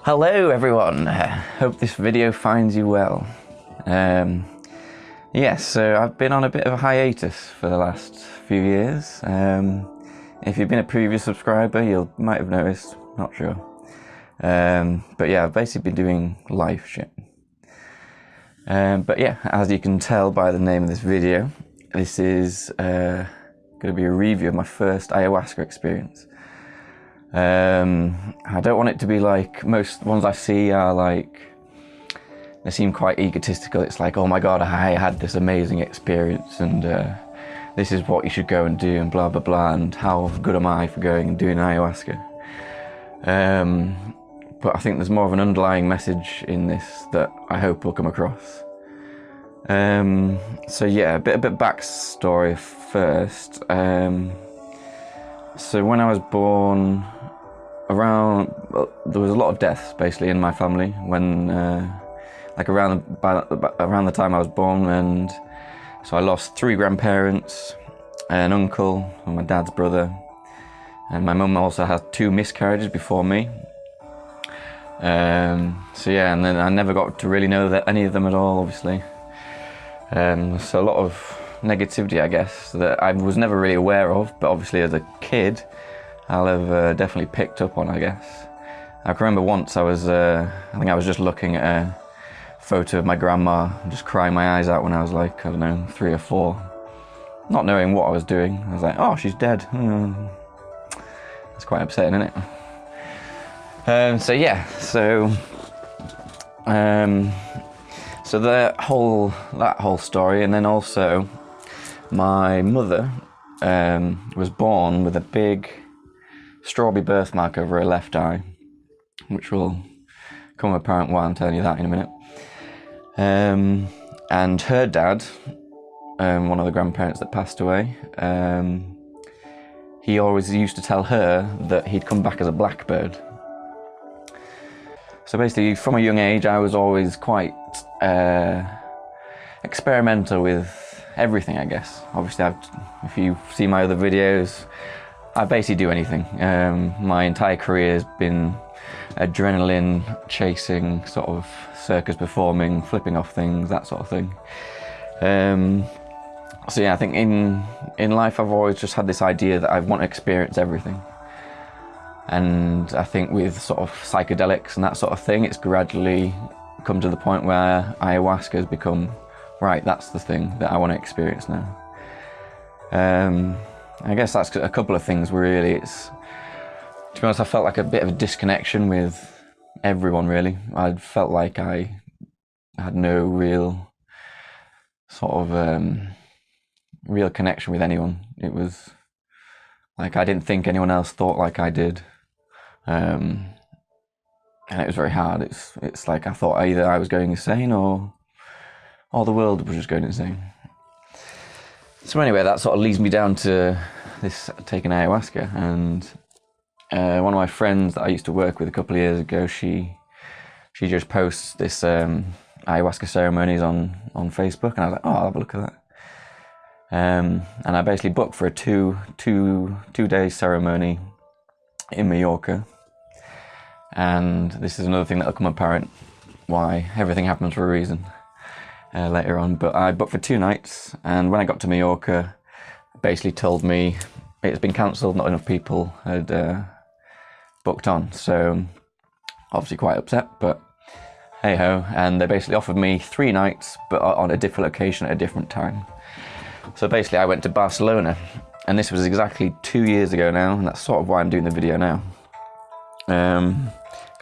Hello everyone, hope this video finds you well. Yes, so I've been on a bit of a hiatus for the last few years. If you've been a previous subscriber, you might have noticed, not sure. But yeah, I've basically been doing life shit. But yeah, as you can tell by the name of this video, this is going to be a review of my first ayahuasca experience. I don't want it to be like most ones I see are like, they seem quite egotistical. It's like, oh my god, I had this amazing experience and this is what you should go and do and blah blah blah, and how good am I for going and doing ayahuasca. But I think there's more of an underlying message in this that I hope will come across. So yeah, a bit backstory first. So when I was born, there was a lot of deaths basically in my family when like around the time I was born, and so I lost 3 grandparents, an uncle and my dad's brother, and my mum also had 2 miscarriages before me. So yeah, and then I never got to really know any of them at all, obviously. So a lot of negativity, I guess, that I was never really aware of, but obviously as a kid I'll have definitely picked up on, I guess. I can remember once I think I was just looking at a photo of my grandma and just crying my eyes out when I was like, I don't know, 3 or 4, not knowing what I was doing. I was like, oh, she's dead. It's quite upsetting, isn't it? So yeah, so that whole story, and then also my mother was born with a big strawberry birthmark over her left eye, which will come apparent why I'm telling you that in a minute. And her dad, one of the grandparents that passed away, he always used to tell her that he'd come back as a blackbird. So basically, from a young age, I was always quite experimental with everything, I guess. Obviously, if you see my other videos, I basically do anything. My entire career has been adrenaline chasing, sort of circus performing, flipping off things, that sort of thing. So yeah, I think in life I've always just had this idea that I want to experience everything. And I think with sort of psychedelics and that sort of thing, it's gradually come to the point where ayahuasca has become, right, that's the thing that I want to experience now. I guess that's a couple of things really. To be honest, I felt like a bit of a disconnection with everyone really. I felt like I had no real sort of real connection with anyone. It was like I didn't think anyone else thought like I did. And it was very hard. It's like I thought either I was going insane or the world was just going insane. So anyway, that sort of leads me down to this taking ayahuasca, and one of my friends that I used to work with a couple of years ago, she just posts this Ayahuasca Ceremonies on Facebook, and I was like, oh, I'll have a look at that. And I basically booked for a two-day ceremony in Mallorca. And this is another thing that'll come apparent why everything happens for a reason later on. But I booked for 2 nights, and when I got to Mallorca, basically told me it's been cancelled, not enough people had booked on. So obviously quite upset, but hey ho. And they basically offered me 3 nights, but on a different location at a different time. So basically I went to Barcelona, and this was exactly 2 years ago now, and that's sort of why I'm doing the video now.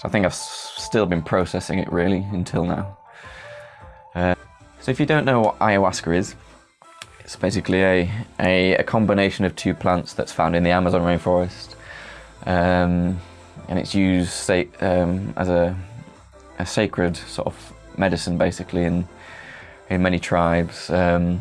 I think I've still been processing it really until now. So if you don't know what ayahuasca is, it's basically a combination of 2 plants that's found in the Amazon rainforest, and it's used as a sacred sort of medicine basically in many tribes. And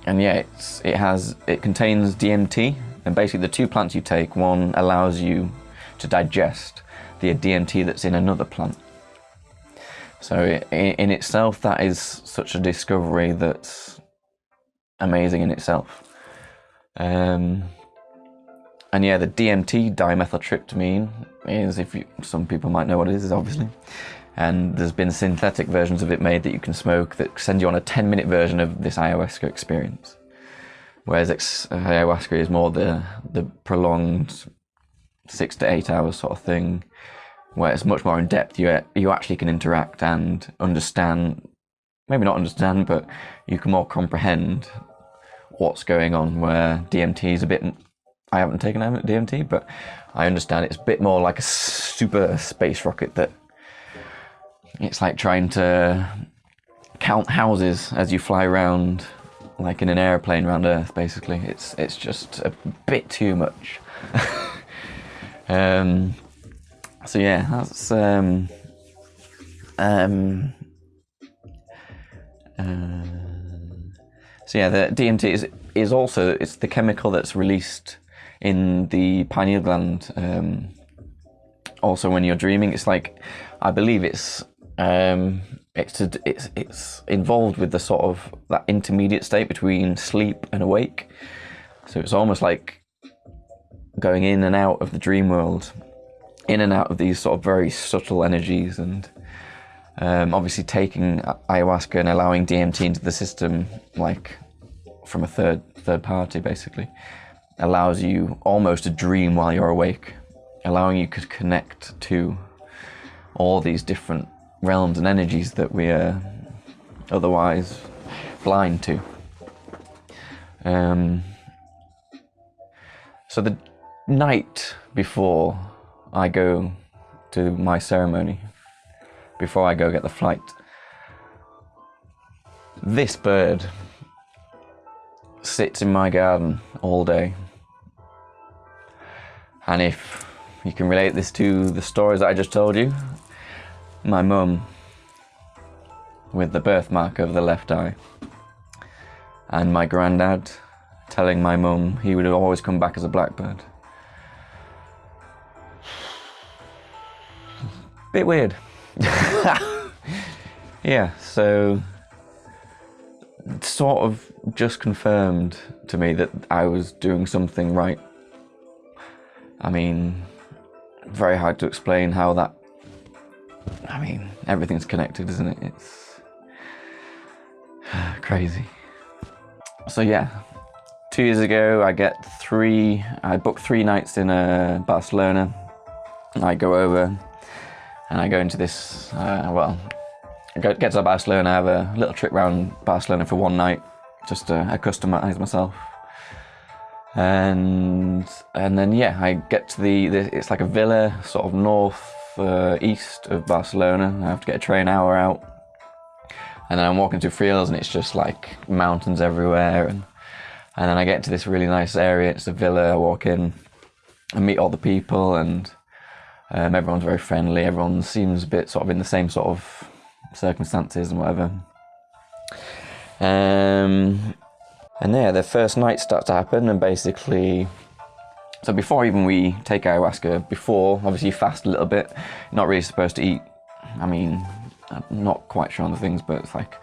yeah, it contains DMT, and basically the 2 plants you take, one allows you to digest the DMT that's in another plant. So in itself, that is such a discovery that's amazing in itself. And And yeah, the DMT, dimethyltryptamine, is, some people might know what it is, obviously. And there's been synthetic versions of it made that you can smoke that send you on a 10-minute version of this ayahuasca experience. Whereas ayahuasca is more the prolonged 6 to 8 hours sort of thing, where it's much more in depth. You actually can interact and understand, maybe not understand, but you can more comprehend what's going on, where DMT is a bit, I haven't taken DMT, but I understand it's a bit more like a super space rocket that it's like trying to count houses as you fly around, like in an airplane around Earth, basically. It's just a bit too much. So yeah, that's so yeah, the DMT is also, it's the chemical that's released in the pineal gland. Also, when you're dreaming, it's like, I believe it's involved with the sort of that intermediate state between sleep and awake. So it's almost like going in and out of the dream world, in and out of these sort of very subtle energies. And obviously taking ayahuasca and allowing DMT into the system, like from a third party, basically allows you almost to dream while you're awake, allowing you to connect to all these different realms and energies that we are otherwise blind to. So the night before I go to my ceremony, before I go get the flight, this bird sits in my garden all day. And if you can relate this to the stories that I just told you, my mum with the birthmark over the left eye, and my granddad telling my mum he would always come back as a blackbird. Bit weird. Yeah, so it sort of just confirmed to me that I was doing something right. I mean, very hard to explain how that, I mean, everything's connected, isn't it? It's crazy. So yeah, 2 years ago I booked 3 nights in Barcelona. I go over and I go into this, I get to Barcelona, I have a little trip around Barcelona for 1 night, just to accustomise myself. And then yeah, I get to it's like a villa, sort of east of Barcelona. I have to get a train hour out, and then I'm walking through fields, and it's just like mountains everywhere. And then I get to this really nice area. It's a villa. I walk in, I meet all the people, and everyone's very friendly. Everyone seems a bit sort of in the same sort of circumstances and whatever. And yeah, the first night starts to happen, and basically, so before even we take ayahuasca, obviously you fast a little bit, not really supposed to eat. I mean, I'm not quite sure on the things, but it's like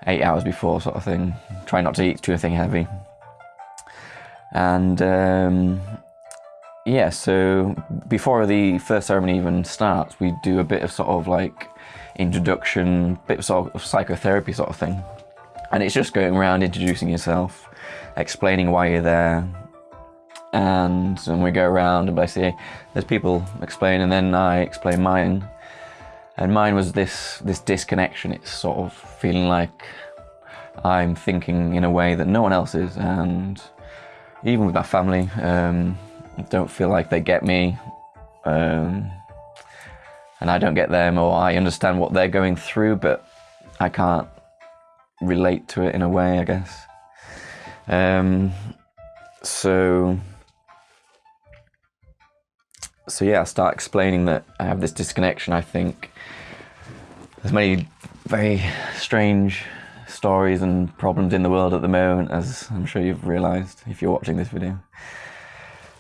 8 hours before sort of thing. Try not to eat too anything heavy. And yeah, so before the first ceremony even starts, we do a bit of sort of like introduction, bit of sort of psychotherapy sort of thing. And it's just going around introducing yourself, explaining why you're there. And we go around and basically there's people explain, and then I explain mine. And mine was this disconnection. It's sort of feeling like I'm thinking in a way that no one else is. And even with my family, don't feel like they get me. And I don't get them, or I understand what they're going through, but I can't relate to it in a way, I guess. So yeah, I start explaining that I have this disconnection. I think there's many very strange stories and problems in the world at the moment, as I'm sure you've realised if you're watching this video.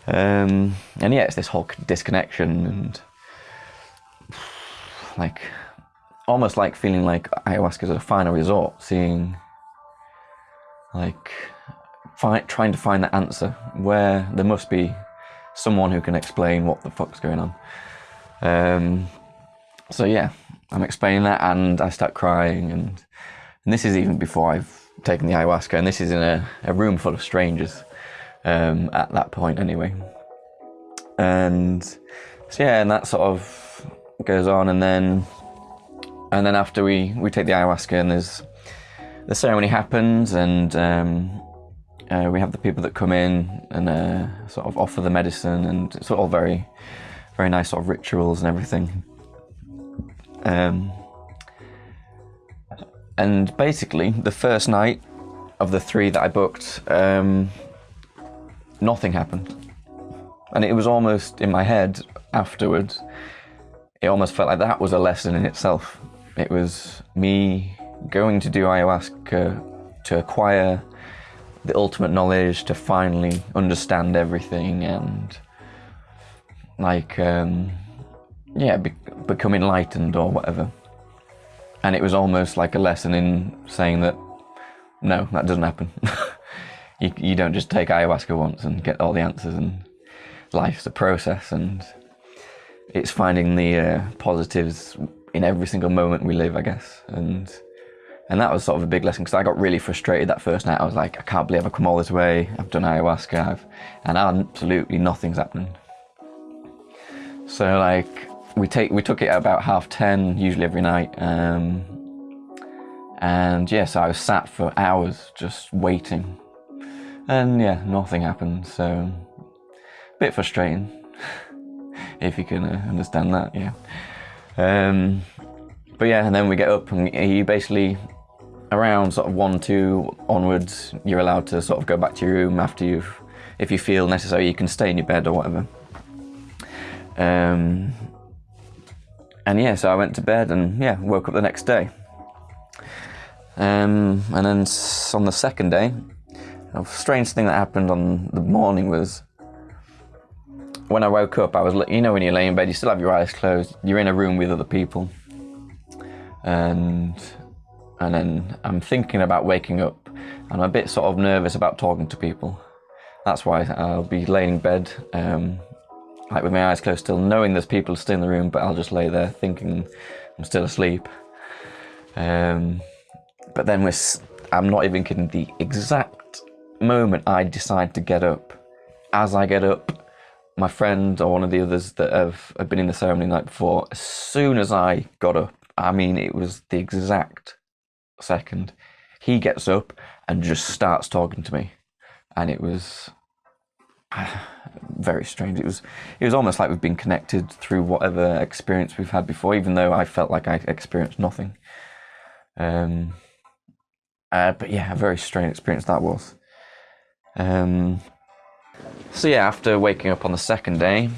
And yeah, it's this whole disconnection, and like almost like feeling like ayahuasca is a final resort, seeing like trying to find the answer, where there must be someone who can explain what the fuck's going on. So yeah, I'm explaining that, and I start crying, and this is even before I've taken the ayahuasca, and this is in a room full of strangers at that point anyway. And so yeah, and that sort of goes on, and then after we take the ayahuasca, and the ceremony happens, and we have the people that come in and sort of offer the medicine, and it's all very, very nice sort of rituals and everything. And basically, the first night of the 3 that I booked, nothing happened. And it was almost in my head afterwards, it almost felt like that was a lesson in itself. It was me going to do ayahuasca to acquire the ultimate knowledge, to finally understand everything, and like, become enlightened or whatever. And it was almost like a lesson in saying that, no, that doesn't happen. You don't just take ayahuasca once and get all the answers, and life's a process, and it's finding the positives in every single moment we live, I guess. And that was sort of a big lesson, because I got really frustrated that first night. I was like, I can't believe I've come all this way, I've done ayahuasca, and absolutely nothing's happening. So like, we took it at about 10:30, usually every night, and yeah, so I was sat for hours just waiting, and yeah, nothing happened. So a bit frustrating, if you can understand that, yeah. But yeah, and then we get up, and you basically, around sort of 1, 2 onwards, you're allowed to sort of go back to your room after if you feel necessary, you can stay in your bed or whatever. And yeah, so I went to bed, and yeah, woke up the next day. And then on the second day, a strange thing that happened on the morning was, when I woke up, I was, you know, when you lay in bed, you still have your eyes closed, you're in a room with other people, and then I'm thinking about waking up, and I'm a bit sort of nervous about talking to people. That's why I'll be laying in bed, like with my eyes closed still, knowing there's people still in the room, but I'll just lay there thinking I'm still asleep. But then I'm not even kidding, the exact moment I decide to get up, as I get up, my friend or one of the others that have been in the ceremony the night before, as soon as I got up, I mean, it was the exact second, he gets up and just starts talking to me. And it was very strange. It was almost like we've been connected through whatever experience we've had before, even though I felt like I experienced nothing. But yeah, a very strange experience that was. So yeah, after waking up on the second day,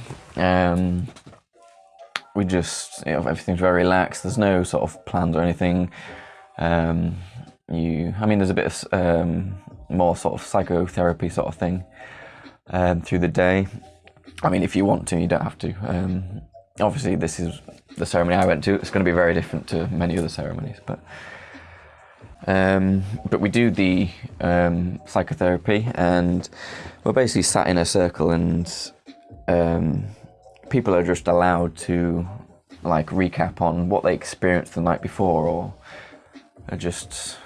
we just, you know, everything's very relaxed. There's no sort of plans or anything. I mean, there's a bit of more sort of psychotherapy sort of thing through the day. I mean, if you want to, you don't have to. Obviously, this is the ceremony I went to. It's going to be very different to many other ceremonies, but we do the psychotherapy, and we're basically sat in a circle, and people are just allowed to like recap on what they experienced the night before, or just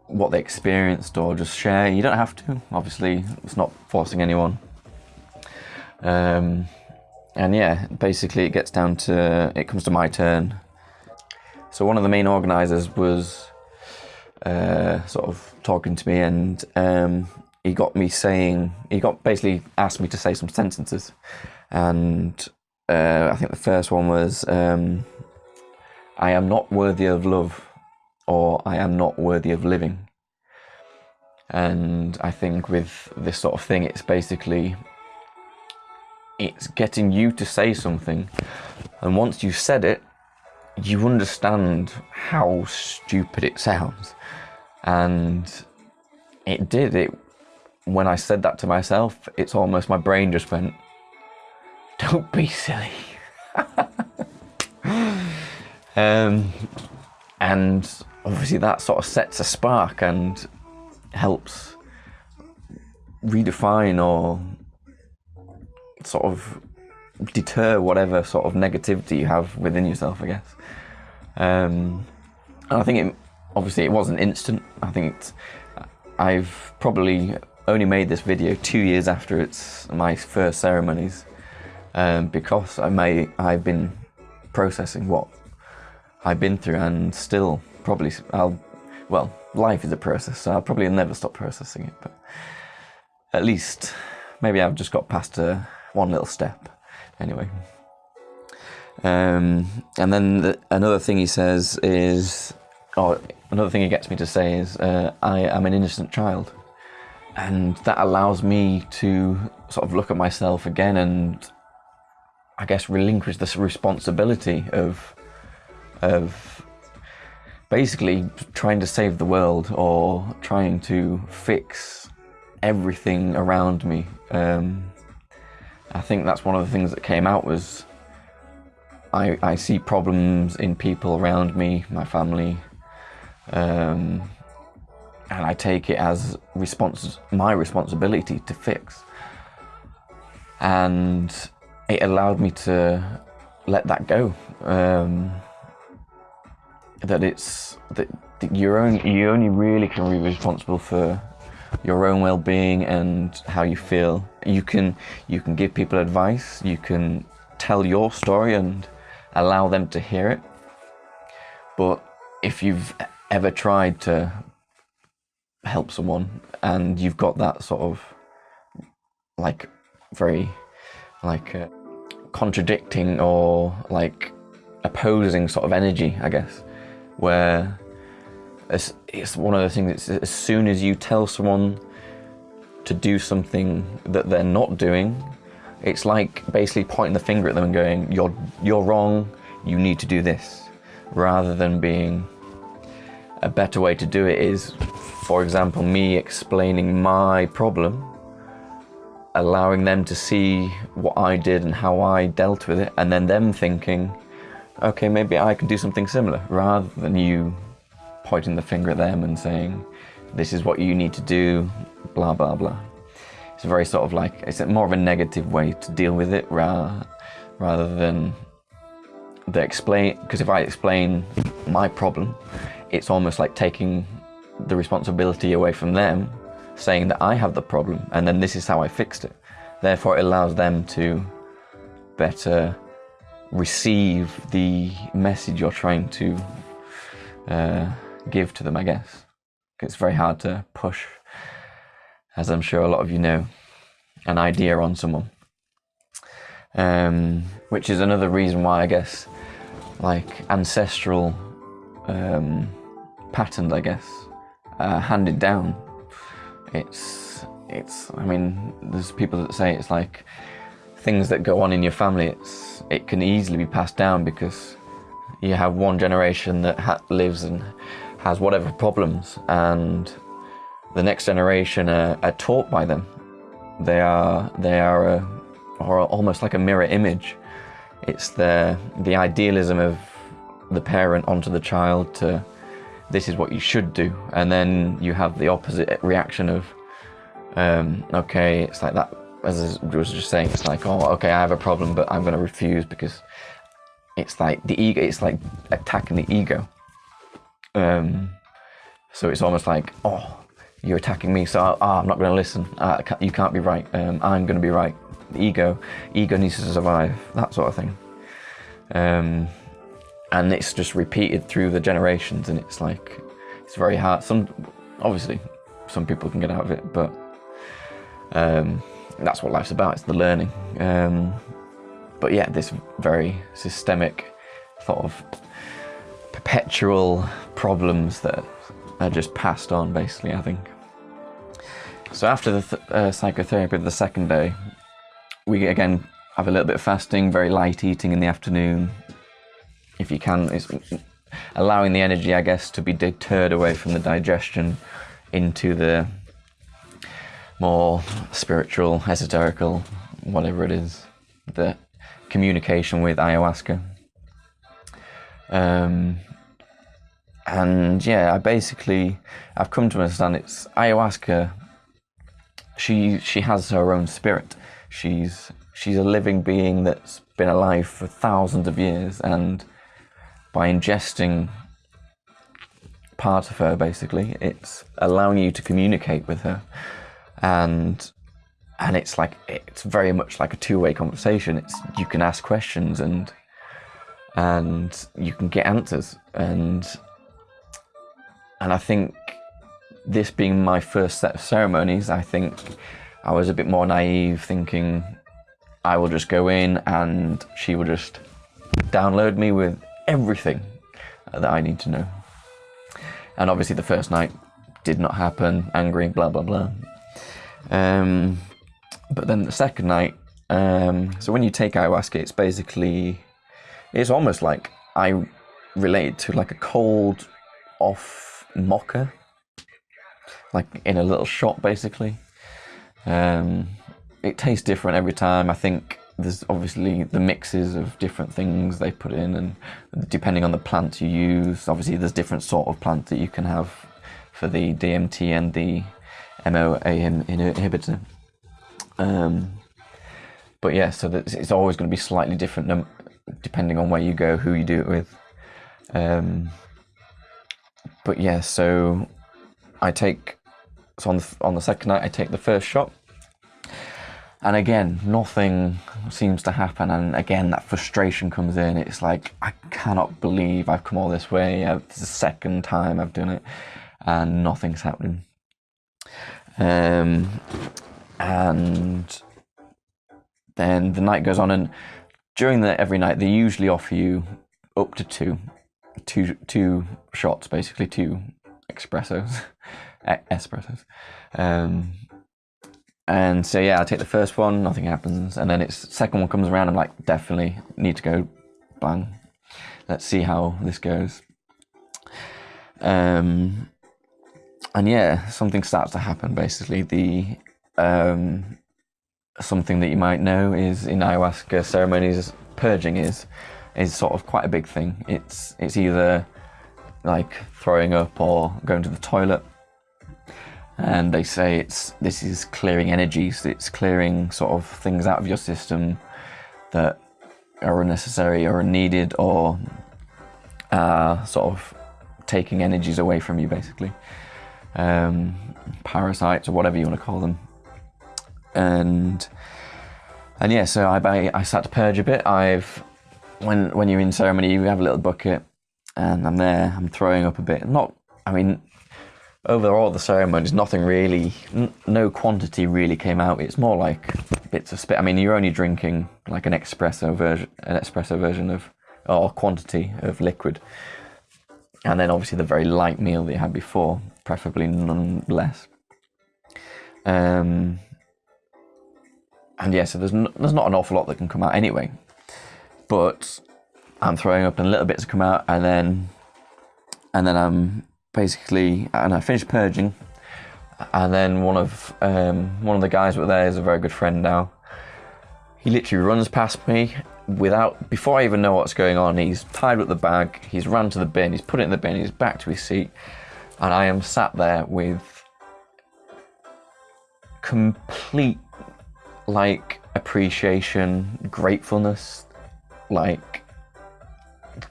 what they experienced, or just share. You don't have to, obviously, it's not forcing anyone. And yeah, basically it comes to my turn. So one of the main organisers was sort of talking to me, and he basically asked me to say some sentences, and I think the first one was, I am not worthy of love, or I am not worthy of living. And I think with this sort of thing, it's getting you to say something, and once you've said it, you understand how stupid it sounds. And it did. When I said that to myself, it's almost my brain just went, don't be silly. And obviously that sort of sets a spark and helps redefine or sort of deter whatever sort of negativity you have within yourself, I guess. And I think obviously it wasn't instant. I think I've probably only made this video 2 years after it's my first ceremonies, because I've been processing what I've been through, and still probably life is a process, so I'll probably never stop processing it, but at least maybe I've just got past one little step anyway. And then another thing he says is, or another thing he gets me to say is, I am an innocent child. And that allows me to sort of look at myself again and I guess relinquish this responsibility of basically trying to save the world or trying to fix everything around me. I think that's one of the things that came out was I see problems in people around me, my family, and I take it as my responsibility to fix. And it allowed me to let that go. That you only really can be responsible for your own well-being and how you feel. You can give people advice, you can tell your story and allow them to hear it. But if you've ever tried to help someone and you've got that sort of very contradicting or opposing sort of energy, I guess, where it's one of the things, as soon as you tell someone to do something that they're not doing, it's like basically pointing the finger at them and going, you're wrong, you need to do this, rather than being a better way to do it is, for example, me explaining my problem, allowing them to see what I did and how I dealt with it, and then them thinking, okay, maybe I can do something similar, rather than you pointing the finger at them and saying, this is what you need to do, blah, blah, blah. It's a very sort of it's more of a negative way to deal with it, rather than because if I explain my problem, it's almost like taking the responsibility away from them, saying that I have the problem and then this is how I fixed it. Therefore it allows them to better receive the message you're trying to give to them, I guess. It's very hard to push, as I'm sure a lot of you know, an idea on someone. Which is another reason why I guess ancestral patterns, I guess, handed down. I mean, there's people that say it's like things that go on in your family, it can easily be passed down because you have one generation that lives and has whatever problems, and the next generation are taught by them. They are almost like a mirror image. It's the idealism of the parent onto the child to, this is what you should do, and then you have the opposite reaction of, okay, it's like that, as I was just saying, it's like, oh, okay, I have a problem, but I'm going to refuse because it's like the ego, it's like attacking the ego. So it's almost like, oh, you're attacking me, so I'm not going to listen. You can't be right. I'm going to be right. The ego needs to survive, that sort of thing. And it's just repeated through the generations, and it's very hard. Obviously, some people can get out of it, but that's what life's about. It's the learning. But yeah, this very systemic sort of perpetual problems that are just passed on, basically, I think. So after the psychotherapy of the second day, we again have a little bit of fasting, very light eating in the afternoon. If you can, it's allowing the energy, I guess, to be deterred away from the digestion into the more spiritual, esoterical, whatever it is, the communication with ayahuasca. And yeah, I've come to understand it's ayahuasca. She has her own spirit. She's she's a living being that's been alive for thousands of years, and by ingesting part of her, basically, it's allowing you to communicate with her, and it's very much like a two-way conversation. You can ask questions and you can get answers, and I think this being my first set of ceremonies, I think I was a bit more naive, thinking I will just go in and she will just download me with everything that I need to know. And obviously the first night did not happen, angry, blah, blah, blah. But then the second night, so when you take ayahuasca, it's almost like I relate to like a cold off mocha, like in a little shop, basically. It tastes different every time. I think there's obviously the mixes of different things they put in, and depending on the plants you use, obviously there's different sort of plants that you can have for the DMT and the MOA inhibitor. But yeah, so it's always going to be slightly different depending on where you go, who you do it with. But yeah, so on the second night I take the first shot, and again nothing seems to happen, and again that frustration comes in. It's like, I cannot believe I've come all this way. It's the second time I've done it and nothing's happening. And then the night goes on, and during every night they usually offer you up to two shots, basically, two espressos. And so yeah, I take the first one, nothing happens, and then second one comes around, I'm like, definitely need to go, bang, let's see how this goes. And yeah, something starts to happen, basically. Something that you might know is in ayahuasca ceremonies, purging is sort of quite a big thing. It's either like throwing up or going to the toilet, and they say this is clearing energies. It's clearing sort of things out of your system that are unnecessary or unneeded, or sort of taking energies away from you, basically. Parasites or whatever you want to call them. And yeah, so I start to purge a bit. When you're in ceremony, you have a little bucket, and I'm throwing up a bit. Overall the ceremonies, nothing really, no quantity really came out. It's more like bits of spit. You're only drinking like an espresso version of, or quantity of liquid, and then obviously the very light meal that you had before, preferably none less. And yeah, so there's not an awful lot that can come out anyway, but I'm throwing up and little bits come out, and then I'm basically, and I finish purging, and then one of the guys that were there is a very good friend now. He literally runs past me before I even know what's going on. He's tied up the bag, he's run to the bin, he's put it in the bin, he's back to his seat, and I am sat there with complete appreciation, gratefulness,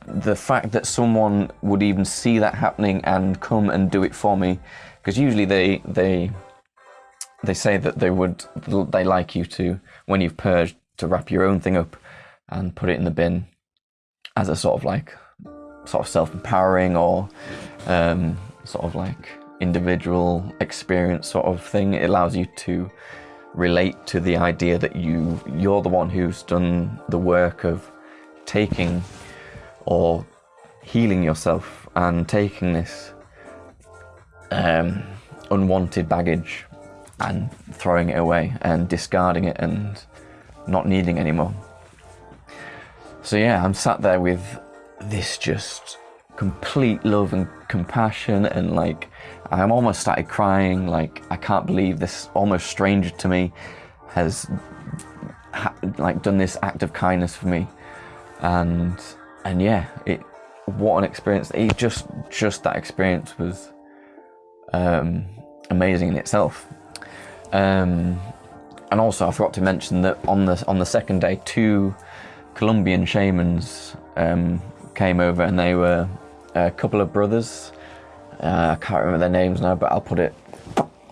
the fact that someone would even see that happening and come and do it for me, because usually they say that they like you to, when you've purged, to wrap your own thing up and put it in the bin as a sort of self-empowering or sort of like individual experience sort of thing. It allows you to relate to the idea that you're the one who's done the work of taking or healing yourself and taking this unwanted baggage and throwing it away and discarding it and not needing anymore. So yeah, I'm sat there with this just complete love and compassion, and I'm almost started crying. I can't believe this almost stranger to me has done this act of kindness for me, and yeah, what an experience. Just that experience was amazing in itself. And also, I forgot to mention that on the second day, 2 Colombian shamans came over, and they were a couple of brothers. I can't remember their names now, but I'll put it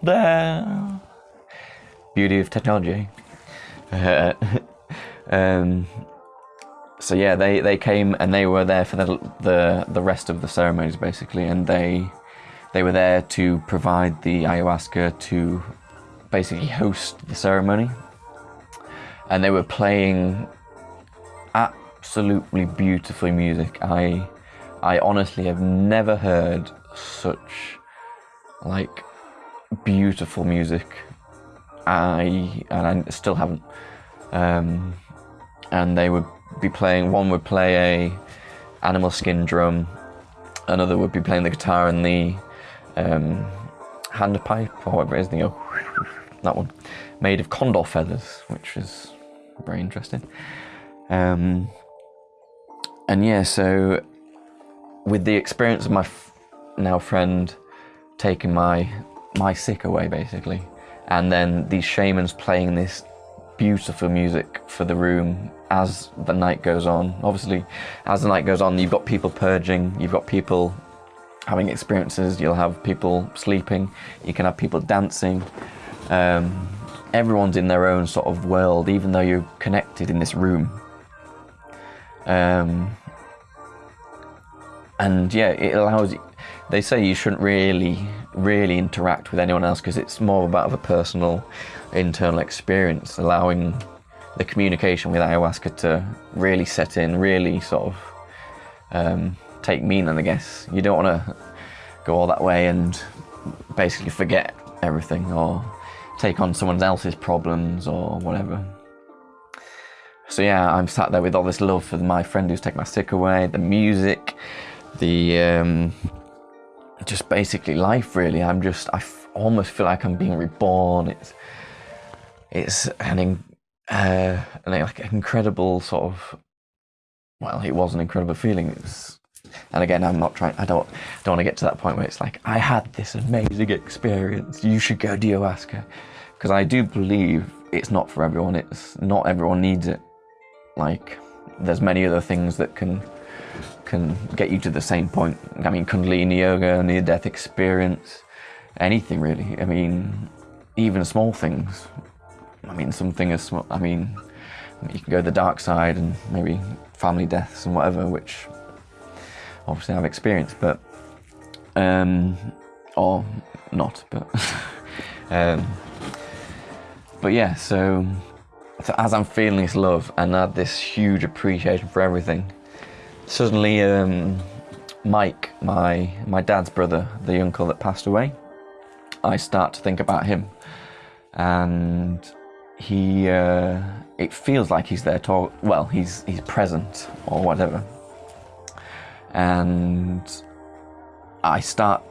there. Beauty of technology. So yeah, they came, and they were there for the rest of the ceremonies basically, and they were there to provide the ayahuasca, to basically host the ceremony, and they were playing absolutely beautiful music. I honestly have never heard such like beautiful music. I still haven't. And they would be playing. One would play a animal skin drum. Another would be playing the guitar and the hand pipe, or whatever it is. That one, made of condor feathers, which is very interesting. And yeah, so with the experience of my now friend taking my sick away, basically, and then these shamans playing this beautiful music for the room as the night goes on. Obviously, as the night goes on, you've got people purging, you've got people having experiences, you'll have people sleeping, you can have people dancing. Everyone's in their own sort of world, even though you're connected in this room. And yeah, it allows you, they say you shouldn't really interact with anyone else, because it's more about a personal internal experience, allowing the communication with ayahuasca to really set in, really sort of take meaning, I guess. You don't want to go all that way and basically forget everything, or take on someone else's problems or whatever. So yeah, I'm sat there with all this love for my friend who's taken my sick away, the music, the just basically life, really. I almost feel like I'm being reborn. It's an incredible sort of, well, it was an incredible feeling. And again, I don't want to get to that point where it's like, I had this amazing experience, you should go do ayahuasca, because I do believe it's not for everyone. It's not everyone needs it. Like, there's many other things that can get you to the same point. I mean, Kundalini yoga, near-death experience, anything really. I mean, even small things. I mean, something as small, I mean, you can go to the dark side, and maybe family deaths and whatever, which obviously I've experienced, but or not, but yeah, so as I'm feeling this love and I had this huge appreciation for everything, suddenly Mike, my dad's brother, the uncle that passed away, I start to think about him, and he it feels like he's there he's present or whatever, and I start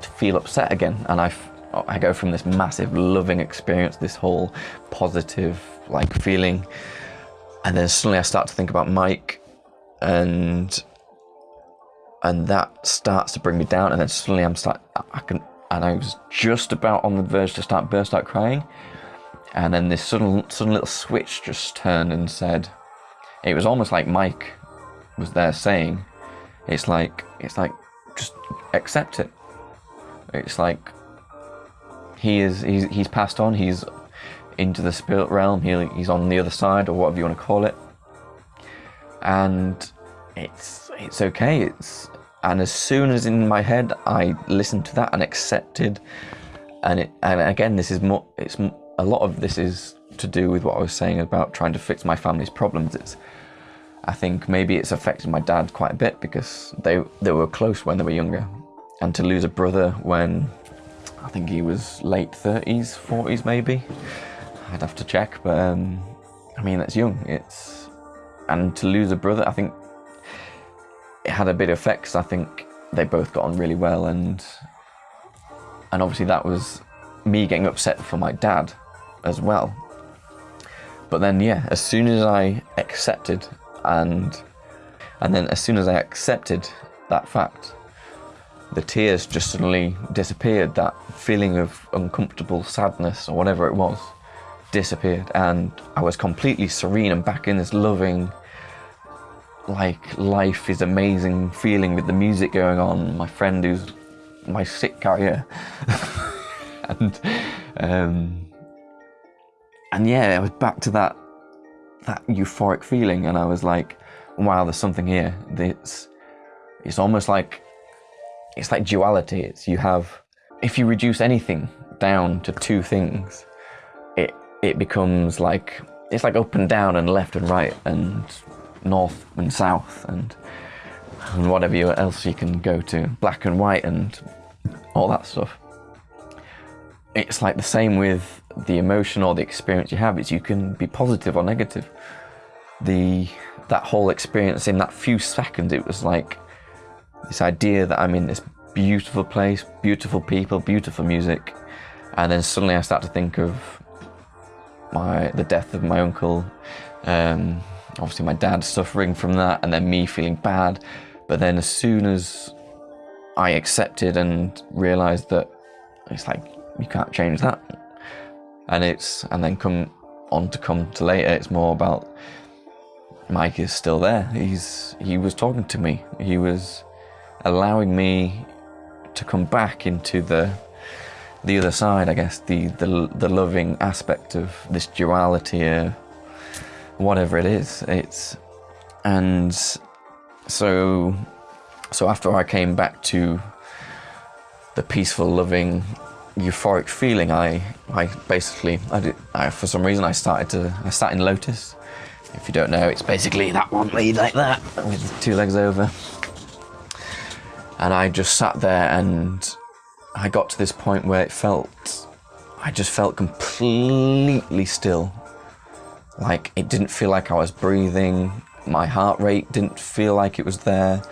to feel upset again, and I go from this massive loving experience, this whole positive like feeling, and then suddenly I start to think about Mike, and that starts to bring me down, and then suddenly I was just about on the verge to burst out crying, and then this sudden little switch just turned and said, it was almost like Mike was there saying, it's like just accept it. It's like he's passed on, he's into the spirit realm, he's on the other side, or whatever you want to call it, and it's okay. And as soon as in my head I listened to that and accepted, and again, this is more, a lot of this is to do with what I was saying about trying to fix my family's problems. I think maybe it's affected my dad quite a bit, because they were close when they were younger, and to lose a brother when I think he was late 30s, 40s maybe, I'd have to check, but I mean, that's young. And to lose a brother, I think it had a bit of effects. I think they both got on really well, and obviously that was me getting upset for my dad as well. But then yeah, as soon as I accepted, and then as soon as I accepted that fact, the tears just suddenly disappeared. That feeling of uncomfortable sadness or whatever it was disappeared, and I was completely serene and back in this loving, like, life is amazing feeling with the music going on. My friend who's my sick carrier, and yeah, I was back to that euphoric feeling, and I was like, wow, there's something here. It's almost like, it's like duality. It's, you have, if you reduce anything down to two things, it becomes like, it's like up and down and left and right and north and south and whatever else you can go to, black and white and all that stuff. It's like the same with the emotion or the experience you have. It's, you can be positive or negative. That whole experience, in that few seconds, it was like this idea that I'm in this beautiful place, beautiful people, beautiful music, and then suddenly I start to think of the death of my uncle, obviously my dad suffering from that, and then me feeling bad. But then as soon as I accepted and realized that it's like, you can't change that, and then come to later, it's more about Mike is still there. He was talking to me. He was allowing me to come back into the other side, I guess, the loving aspect of this duality, whatever it is. And so after I came back to the peaceful, loving, euphoric feeling, I for some reason I started in lotus. If you don't know, it's basically that one lead like that with two legs over. And I just sat there, and I got to this point where I just felt completely still. Like, it didn't feel like I was breathing. My heart rate didn't feel like it was there.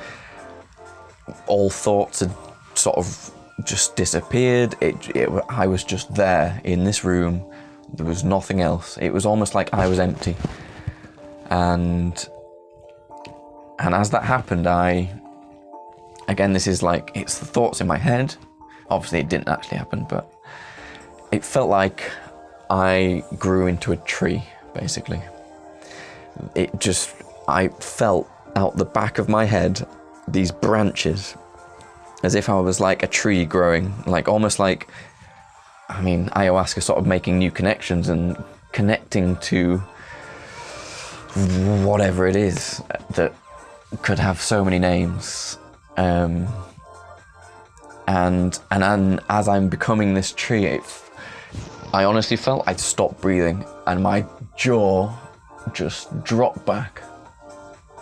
All thoughts had sort of just disappeared. I was just there in this room. There was nothing else. It was almost like I was empty. And as that happened, again, this is like, it's the thoughts in my head. Obviously it didn't actually happen, but it felt like I grew into a tree, basically. I felt out the back of my head these branches, as if I was like a tree growing, like almost like, I mean, ayahuasca sort of making new connections and connecting to whatever it is that could have so many names. And as I'm becoming this tree, I honestly felt I'd stopped breathing, and my jaw just dropped back,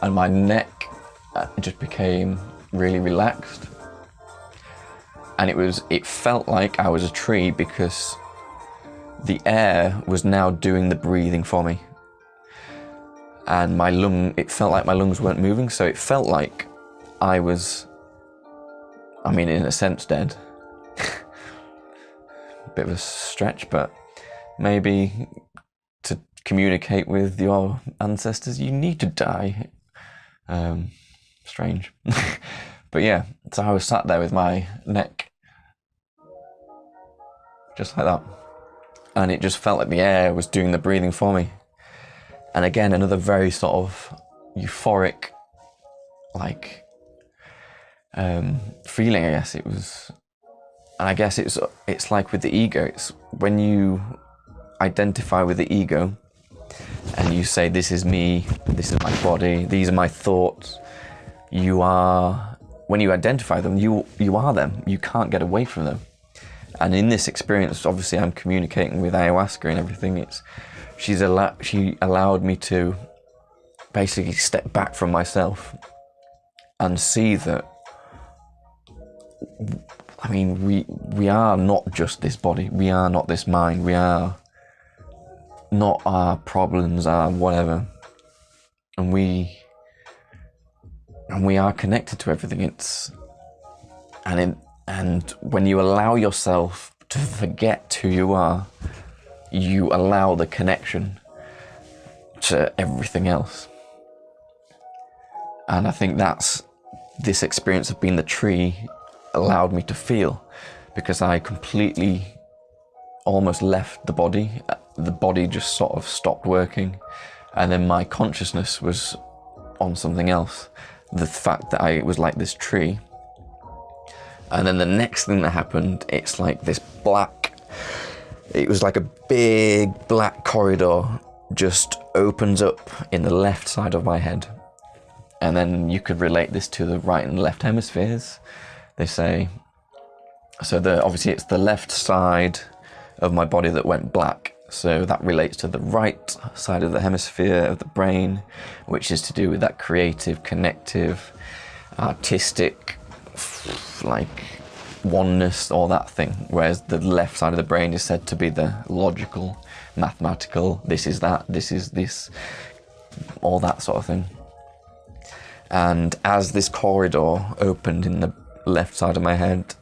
and my neck just became really relaxed. And it felt like I was a tree, because the air was now doing the breathing for me. And it felt like my lungs weren't moving, so it felt like I was, I mean, in a sense, dead. Bit of a stretch, but maybe to communicate with your ancestors, you need to die. Strange. But yeah, so I was sat there with my neck just like that, and it just felt like the air was doing the breathing for me. And again, another very sort of euphoric, like, feeling, I guess it was. And I guess it's like with the ego, it's when you identify with the ego and you say, this is me, this is my body, these are my thoughts, when you identify them, you are them. You can't get away from them. And in this experience, obviously I'm communicating with ayahuasca and everything. She allowed me to basically step back from myself and see that, I mean, we are not just this body. We are not this mind. We are not our problems, our whatever. And we are connected to everything. And when you allow yourself to forget who you are, you allow the connection to everything else. And I think this experience of being the tree allowed me to feel, because I completely almost left the body the body just sort of stopped working, and then my consciousness was on something else. The fact that I was like this tree. And then the next thing that happened, it's like this black, it was like a big black corridor just opens up in the left side of my head. And then you could relate this to the right and left hemispheres, they say. So obviously it's the left side of my body that went black. So that relates to the right side of the hemisphere of the brain, which is to do with that creative, connective, artistic, like oneness, all that thing. Whereas the left side of the brain is said to be the logical, mathematical, this is that, this is this, all that sort of thing. And as this corridor opened in the left side of my head,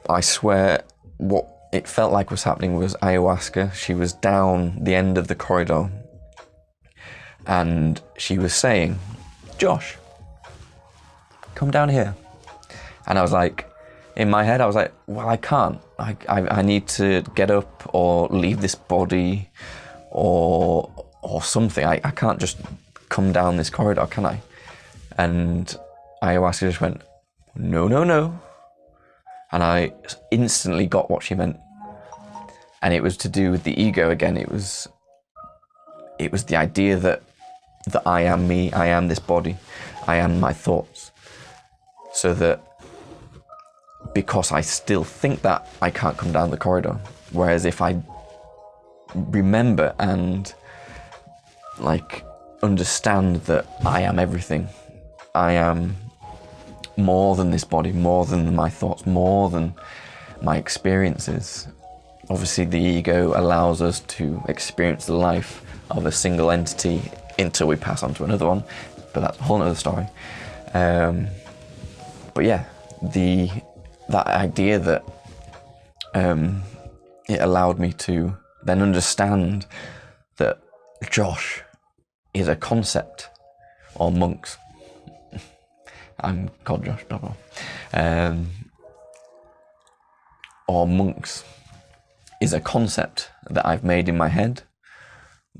I swear what it felt like was happening was Ayahuasca. She was down the end of the corridor and she was saying, Josh, come down here. And I was like, in my head, I was like, well, I can't. I need to get up or leave this body or something. I can't just come down this corridor, can I? And Ayahuasca just went, no, no, no. And I instantly got what she meant. And it was to do with the ego again. It was the idea that I am me, I am this body, I am my thoughts. So that because I still think that, I can't come down the corridor. Whereas if I remember and like understand that I am everything, I am more than this body, more than my thoughts, more than my experiences. Obviously the ego allows us to experience the life of a single entity until we pass on to another one, but that's a whole other story. But yeah, that idea that it allowed me to then understand that Josh is a concept, or monks. I'm called Josh, don't know. Or monks is a concept that I've made in my head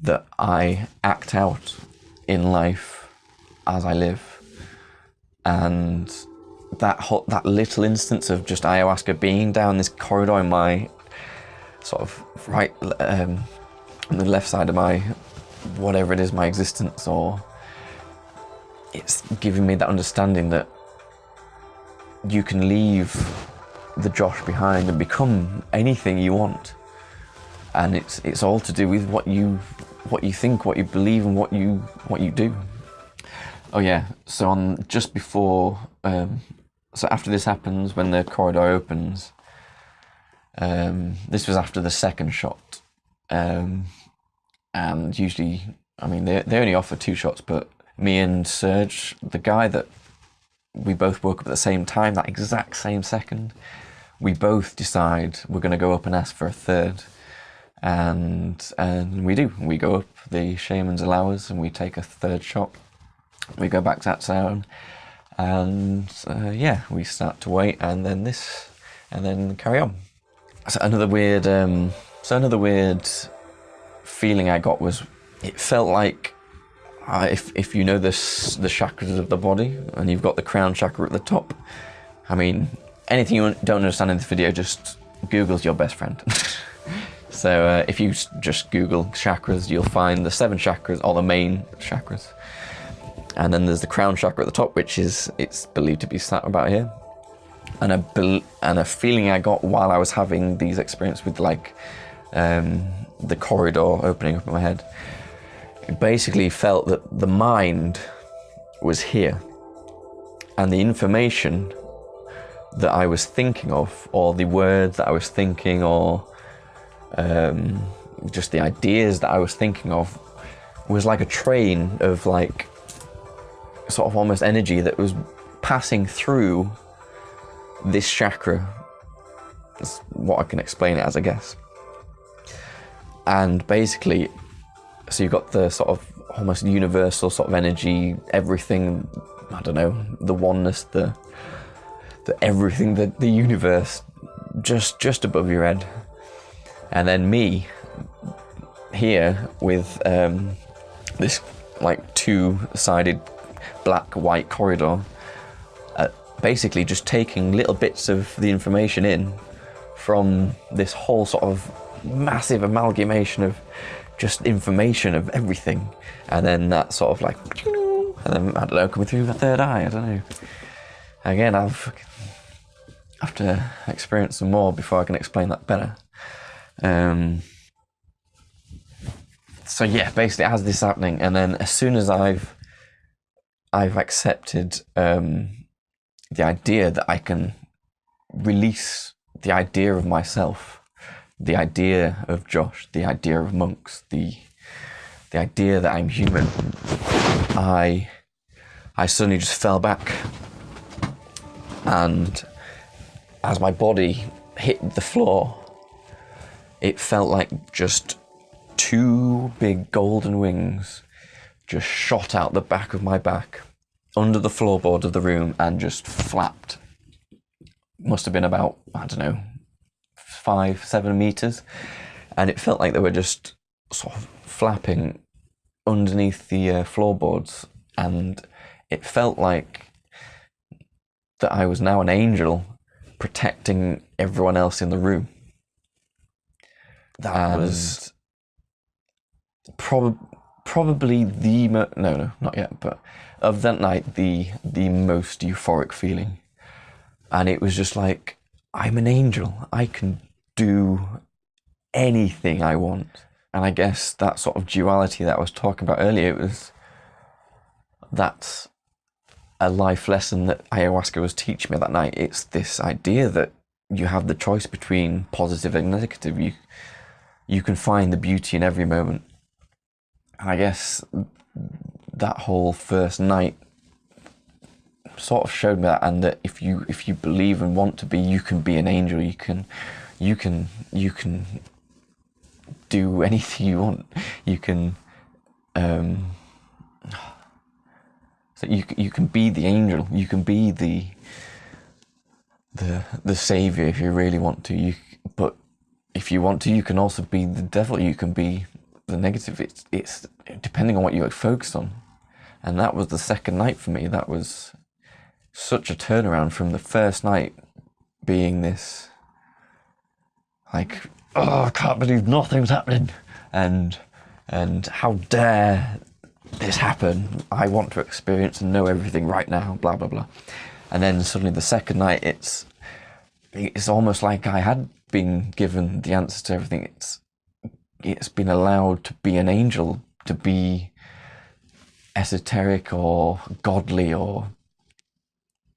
that I act out in life as I live. And that little instance of just ayahuasca being down this corridor in my sort of right, on the left side of my, whatever it is, my existence, or it's giving me that understanding that you can leave the Josh behind and become anything you want, and it's all to do with what you think, what you believe, and what you do. Oh yeah, so just before, so after this happens, when the corridor opens, this was after the second shot, and usually, I mean, they only offer 2 shots, but me and Serge, the guy that we both woke up at the same time, that exact same second, we both decide we're going to go up and ask for a third. And we do. We go up, the shamans allow us, and we take a third shot. We go back to that sound, and yeah, we start to wait, and then carry on. So another weird feeling I got was, it felt like, if you know the chakras of the body, and you've got the crown chakra at the top, I mean, anything you don't understand in this video, just Google's your best friend. So if you just Google chakras, you'll find the 7 chakras, or the main chakras. And then there's the crown chakra at the top, which it's believed to be sat about here. And a feeling I got while I was having these experiences with like the corridor opening up in my head, it basically felt that the mind was here, and the information that I was thinking of, or the words that I was thinking, or just the ideas that I was thinking of, was like a train of like sort of almost energy that was passing through this chakra. That's what I can explain it as, I guess. And basically, so you've got the sort of almost universal sort of energy, everything, I don't know, the oneness, the everything, the universe, just above your head. And then me, here with this like two-sided black-white corridor, basically just taking little bits of the information in from this whole sort of massive amalgamation of just information of everything, and then that sort of like, and then I don't know, coming through the third eye. I don't know. Again, I have to experience some more before I can explain that better. So yeah, basically as this is happening, and then as soon as I've accepted the idea that I can release the idea of myself, the idea of Josh, the idea of monks, the idea that I'm human, I suddenly just fell back, and as my body hit the floor, it felt like just two big golden wings just shot out the back of my back under the floorboard of the room and just flapped. Must have been about, I don't know, 5-7 meters, and it felt like they were just sort of flapping underneath the floorboards, and it felt like that I was now an angel protecting everyone else in the room. That was probably the no, not yet, but of that night, the most euphoric feeling. And it was just like, I'm an angel. I can do anything I want. And I guess that sort of duality that I was talking about earlier, that's a life lesson that ayahuasca was teaching me that night. It's this idea that you have the choice between positive and negative. You can find the beauty in every moment. And I guess that whole first night sort of showed me that, and that if you believe and want to be, you can be an angel. You can do anything you want. You can so you can be the angel. You can be the savior if you really want to. But if you want to, you can also be the devil. You can be the negative. It's depending on what you focus on. And that was the second night for me. That was such a turnaround from the first night being this like, oh, I can't believe nothing's happening, and how dare this happen? I want to experience and know everything right now, blah blah blah. And then suddenly the second night, it's almost like I had been given the answers to everything. It's been allowed to be an angel, to be esoteric or godly, or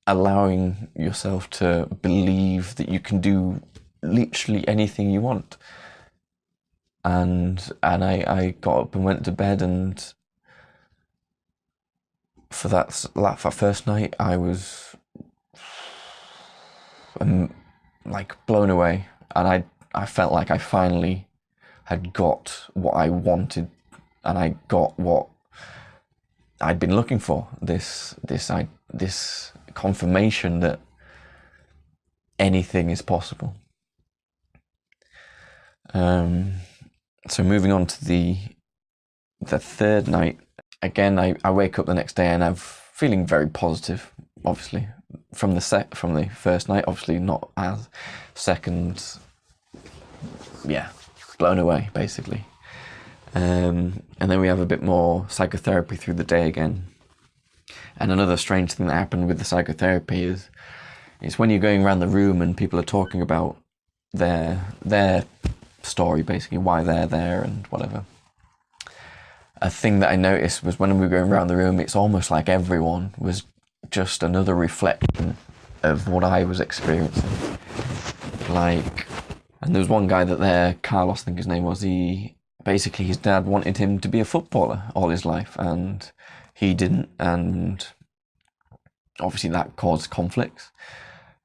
allowing yourself to believe that you can do literally anything you want. And I got up and went to bed, and for that first night, I was like blown away, and I felt like I finally had got what I wanted, and I got what I'd been looking for. This confirmation that anything is possible. So moving on to the third night, again, I wake up the next day and I'm feeling very positive, obviously, from the first night, obviously not as. Second, yeah, blown away, basically. And then we have a bit more psychotherapy through the day again. And another strange thing that happened with the psychotherapy is when you're going around the room and people are talking about their story, basically, why they're there and whatever. A thing that I noticed was when we were going around the room, it's almost like everyone was just another reflection of what I was experiencing. Like, and there was one guy there, Carlos, I think his name was, basically his dad wanted him to be a footballer all his life, and he didn't, and obviously that caused conflicts.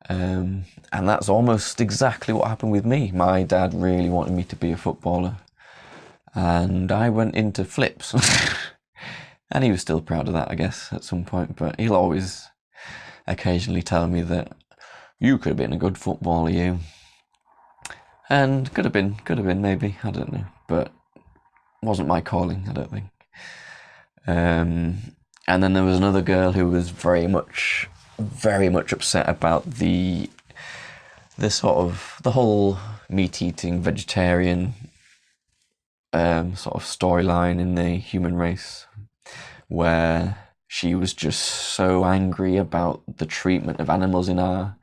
And that's almost exactly what happened with me. My dad really wanted me to be a footballer, and I went into flips. And he was still proud of that, I guess, at some point, but he'll always occasionally tell me that you could have been a good footballer, you. And could have been maybe, I don't know. But wasn't my calling, I don't think. And then there was another girl who was very much upset about the whole meat-eating vegetarian sort of storyline in the human race, where she was just so angry about the treatment of animals on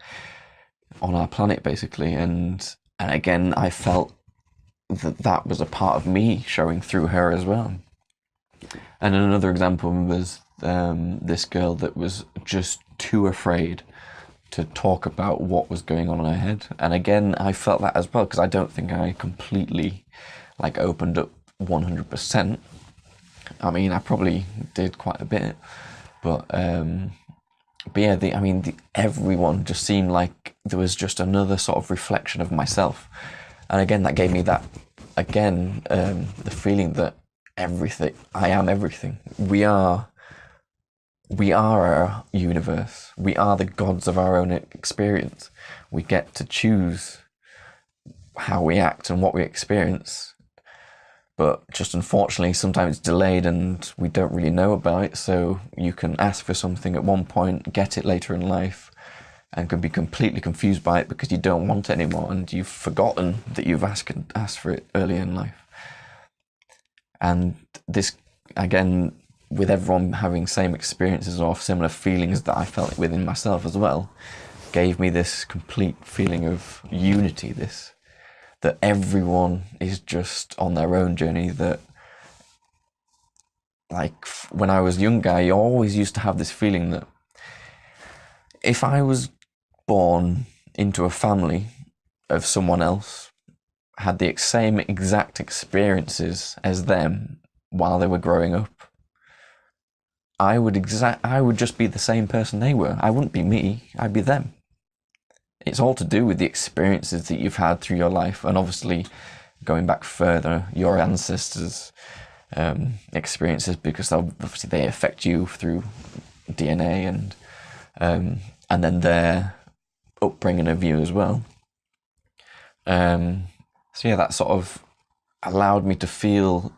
our planet, basically. And again, I felt that was a part of me showing through her as well. And another example was this girl that was just too afraid to talk about what was going on in her head. And again, I felt that as well, because I don't think I completely opened up 100%. I mean, I probably did quite a bit, but yeah, everyone just seemed like there was just another sort of reflection of myself. And again, that gave me the feeling that I am everything. We are our universe. We are the gods of our own experience. We get to choose how we act and what we experience. But just unfortunately, sometimes it's delayed and we don't really know about it. So you can ask for something at one point, get it later in life, and can be completely confused by it because you don't want it anymore, and you've forgotten that you've asked for it earlier in life. And this, again, with everyone having same experiences or similar feelings that I felt within myself as well, gave me this complete feeling of unity, that everyone is just on their own journey. That, when I was younger, I always used to have this feeling that if I was born into a family of someone else, had the same exact experiences as them while they were growing up, I would just be the same person they were. I wouldn't be me, I'd be them. It's all to do with the experiences that you've had through your life, and obviously going back further, your ancestors' experiences, because obviously they affect you through DNA and then their upbringing of you as well. So yeah, that sort of allowed me to feel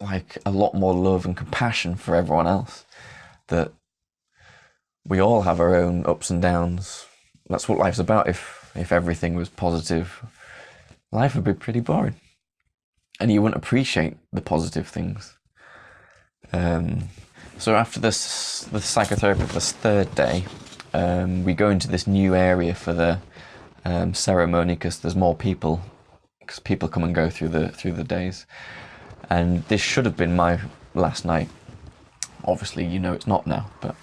a lot more love and compassion for everyone else, that we all have our own ups and downs. That's what life's about. If everything was positive, life would be pretty boring, and you wouldn't appreciate the positive things. So after the psychotherapy for this third day, we go into this new area for the ceremony, because there's more people, because people come and go through the days. And this should have been my last night. Obviously, it's not now. But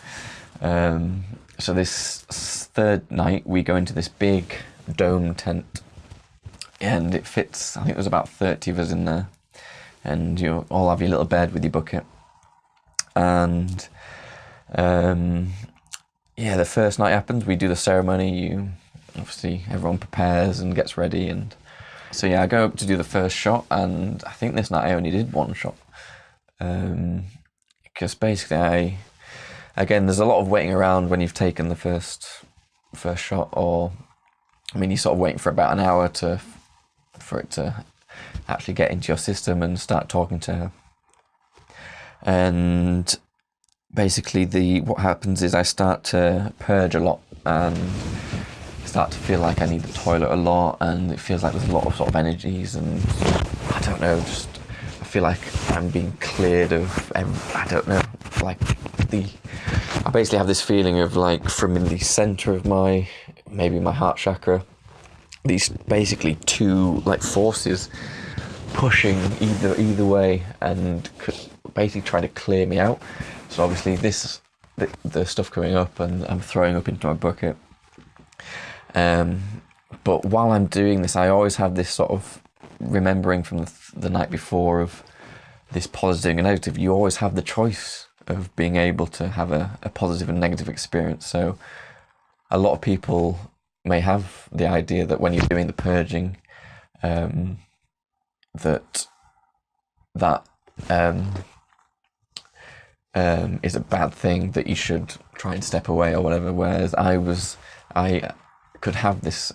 so this third night, we go into this big dome tent, and it fits. I think there's about 30 of us in there, and you all have your little bed with your bucket. And the first night happens. We do the ceremony. Obviously, everyone prepares and gets ready, and so I go up to do the first shot, and I think this night I only did one shot, because basically there's a lot of waiting around when you've taken the first shot, or you're sort of waiting for about an hour for it to actually get into your system and start talking to her. And basically what happens is I start to purge a lot, and start to feel like I need the toilet a lot, and it feels like there's a lot of sort of energies, and I don't know, just I feel like I'm being cleared of I don't know, I basically have this feeling of from in the center of my heart chakra, these basically two forces pushing either way, and basically trying to clear me out. So obviously the stuff coming up, and I'm throwing up into my bucket. But while I'm doing this, I always have this sort of remembering from the night before of this positive and negative. You always have the choice of being able to have a positive and negative experience. So a lot of people may have the idea that when you're doing the purging, that is a bad thing, that you should try and step away or whatever. Whereas I could have this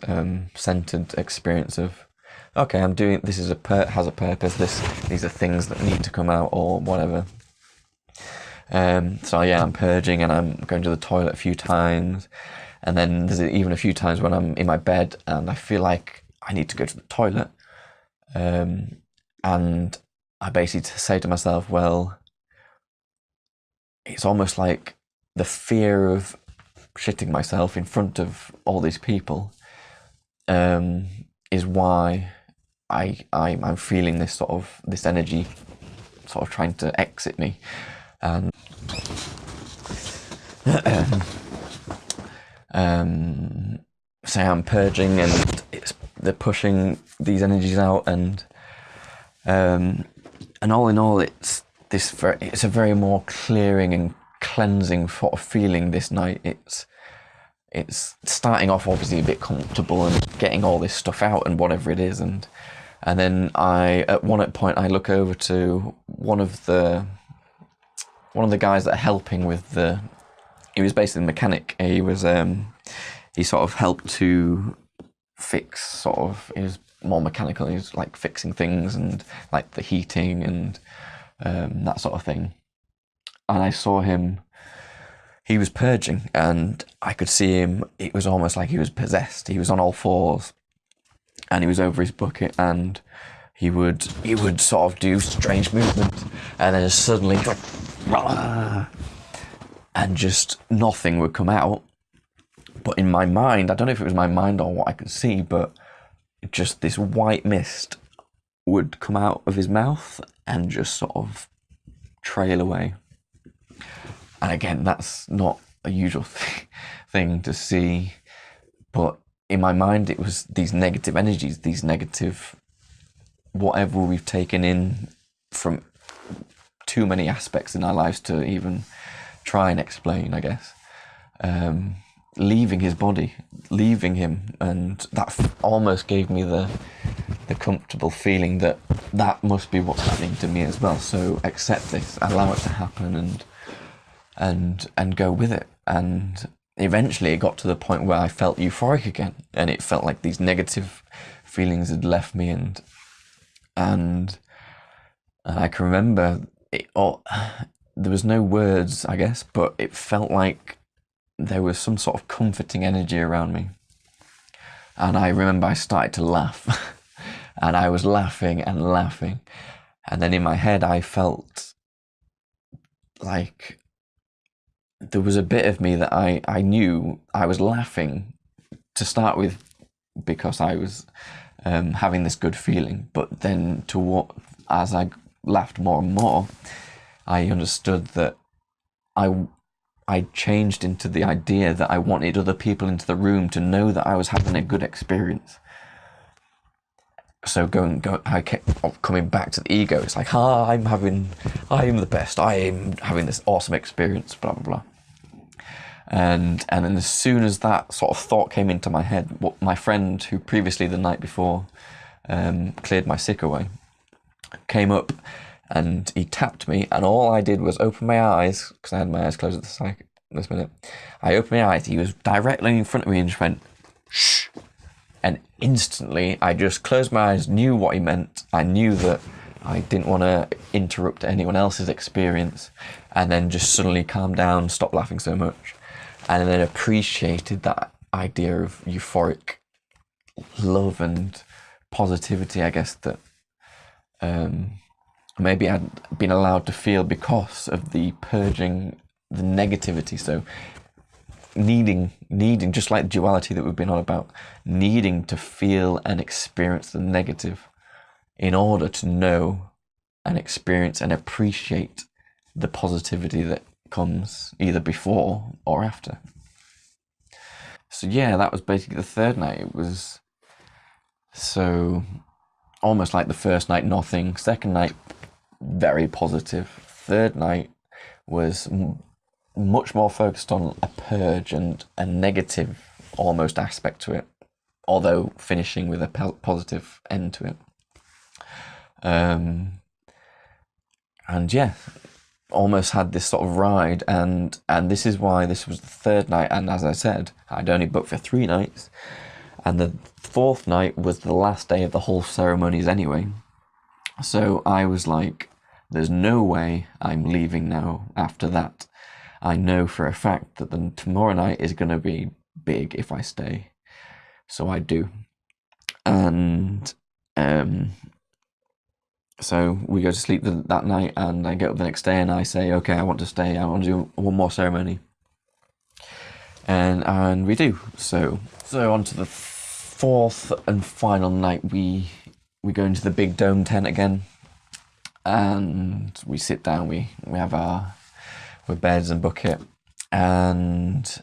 centered experience of okay, I'm doing this is has a purpose. These are things that need to come out or whatever. So yeah, I'm purging and I'm going to the toilet a few times, and then there's even a few times when I'm in my bed and I feel like I need to go to the toilet, and I basically say to myself, well, it's almost like the fear of shitting myself in front of all these people is why I'm feeling this energy sort of trying to exit me, and say I'm purging and they're pushing these energies out, and all in all it's a very more clearing and cleansing sort of feeling this night. It's starting off obviously a bit comfortable and getting all this stuff out and whatever it is, and then at one point I look over to one of the guys that are helping with he was basically a mechanic. He was he sort of helped to fix he was more mechanical. He was like fixing things and like the heating and that sort of thing. And I saw him. He was purging, and I could see him. It was almost like he was possessed. He was on all fours, and he was over his bucket, and he would sort of do strange movements, and then suddenly, and just nothing would come out. But in my mind, I don't know if it was my mind or what I could see, but just this white mist would come out of his mouth and just sort of trail away. And again, that's not a usual thing to see, but in my mind it was these negative energies, these negative whatever we've taken in from too many aspects in our lives to even try and explain, I guess. Leaving his body, leaving him, and that almost gave me the comfortable feeling that must be what's happening to me as well. So accept this, allow it to happen, and go with it. And eventually it got to the point where I felt euphoric again, and it felt like these negative feelings had left me, and I can remember it all. There was no words, I guess, but it felt like there was some sort of comforting energy around me. And I remember I started to laugh and I was laughing and laughing, and then in my head I felt like there was a bit of me that I knew I was laughing to start with because I was having this good feeling, but then as I laughed more and more, I understood that I changed into the idea that I wanted other people into the room to know that I was having a good experience. So I kept coming back to the ego. It's like, I am the best. I am having this awesome experience, blah, blah, blah. And then as soon as that sort of thought came into my head, my friend who previously the night before cleared my sick away, came up and he tapped me, and all I did was open my eyes, because I had my eyes closed at this minute. I opened my eyes, he was directly in front of me and just went, shh. And instantly I just closed my eyes, knew what he meant. I knew that I didn't want to interrupt anyone else's experience, and then just suddenly calmed down, stopped laughing so much, and then appreciated that idea of euphoric love and positivity, I guess, that maybe I'd been allowed to feel because of the purging, the negativity. So needing, just like duality that we've been on about, needing to feel and experience the negative in order to know and experience and appreciate the positivity that comes either before or after. So yeah, that was basically the third night. It was so almost like the first night, nothing. Second night, very positive. Third night was much more focused on a purge and a negative almost aspect to it, although finishing with a positive end to it. And yeah, almost had this sort of ride, and this is why this was the third night. And as I said, I'd only booked for 3 nights, And the fourth night was the last day of the whole ceremonies anyway. So I was like, there's no way I'm leaving now after that. I know for a fact that the tomorrow night is going to be big if I stay. So I do. And so we go to sleep that night, and I get up the next day and I say, okay, I want to stay. I want to do one more ceremony. And we do. So on to the fourth and final night, we go into the big dome tent again, and we sit down. We have our beds and bucket, and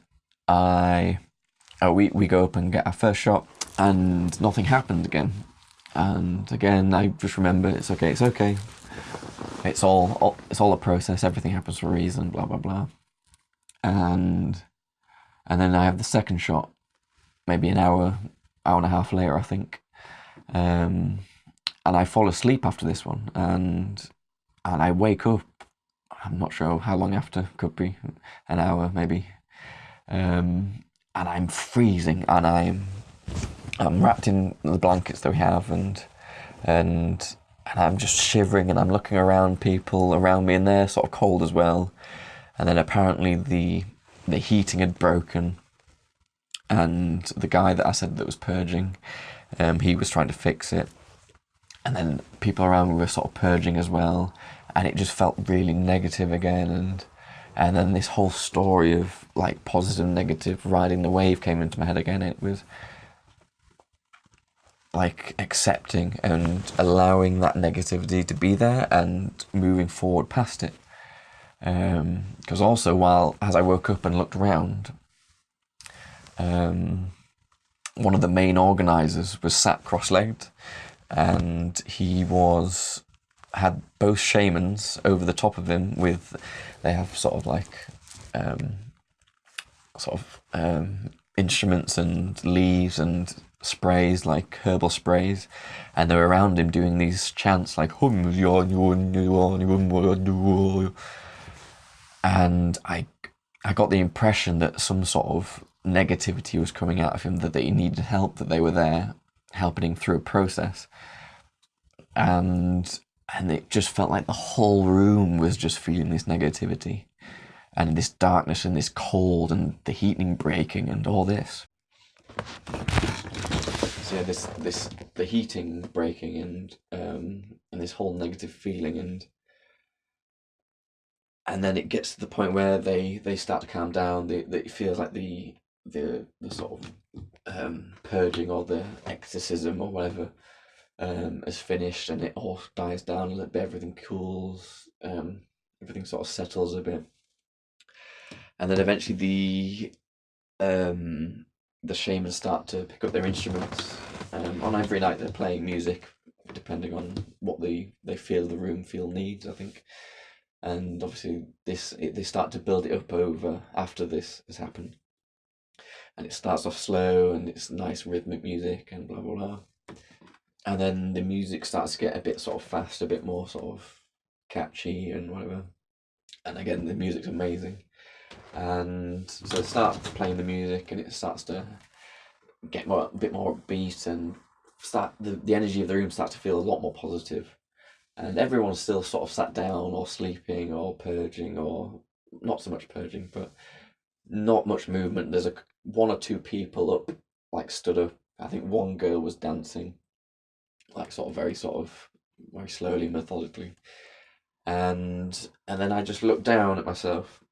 we go up and get our first shot, and nothing happened again. And again, I just remember it's okay. It's all a process. Everything happens for a reason. Blah blah blah. And then I have the second shot, maybe an hour and a half later, I think. And I fall asleep after this one, and I wake up. I'm not sure how long after. Could be an hour, maybe. And I'm freezing, and I'm wrapped in the blankets that we have, and I'm just shivering, and I'm looking around people around me, and they're sort of cold as well. And then apparently the heating had broken, and the guy that I said that was purging, he was trying to fix it. And then people around me were sort of purging as well, and it just felt really negative again. And then this whole story of like positive, negative, riding the wave came into my head again. It was like accepting and allowing that negativity to be there and moving forward past it. Because also, as I woke up and looked around, one of the main organisers was sat cross-legged, and he had both shamans over the top of him they have sort of like instruments and leaves and sprays, like herbal sprays, and they were around him doing these chants like and I got the impression that some sort of negativity was coming out of him, that he needed help, that they were there helping him through a process, and it just felt like the whole room was just feeling this negativity and this darkness and this cold and the heating breaking and all this. So yeah, the heating breaking and this whole negative feeling, and then it gets to the point where they start to calm down. It feels like the sort of purging or the exorcism or whatever is finished, and it all dies down a little bit. Everything cools. Everything sort of settles a bit, and then eventually the shamans start to pick up their instruments. On every night they're playing music, depending on what they feel the room needs, I think. And obviously they start to build it up over after this has happened. And it starts off slow, and it's nice rhythmic music and blah, blah, blah. And then the music starts to get a bit sort of fast, a bit more sort of catchy and whatever. And again, the music's amazing. And so they start playing the music, and it starts to get a bit more upbeat, and the energy of the room starts to feel a lot more positive. And everyone's still sort of sat down or sleeping or purging, or not so much purging, but not much movement. There's one or two people up, like stood up. I think one girl was dancing, like very slowly, methodically. And then I just looked down at myself,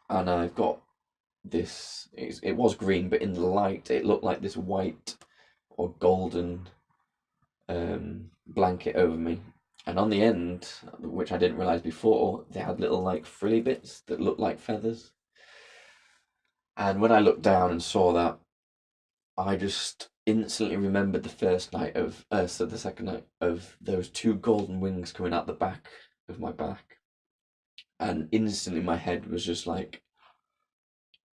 and I've got this. It was green, but in the light, it looked like this white or golden blanket over me. And on the end, which I didn't realise before, they had little like frilly bits that looked like feathers. And when I looked down and saw that, I just instantly remembered the second night of those two golden wings coming out the back of my back. And instantly my head was just like,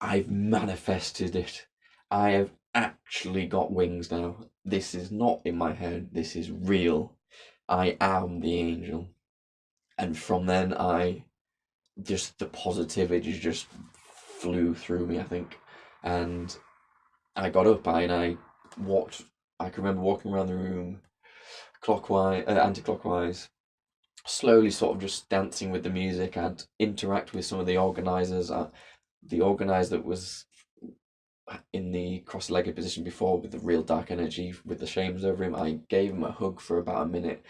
I've manifested it. I have actually got wings now. This is not in my head. This is real. I am the angel. And from then the positivity just flew through me, I think. And I got up and I walked. I can remember walking around the room clockwise, anti-clockwise, slowly sort of just dancing with the music. I'd interact with some of the organisers. The organiser that was in the cross-legged position before with the real dark energy with the shamans over him, I gave him a hug for about a minute,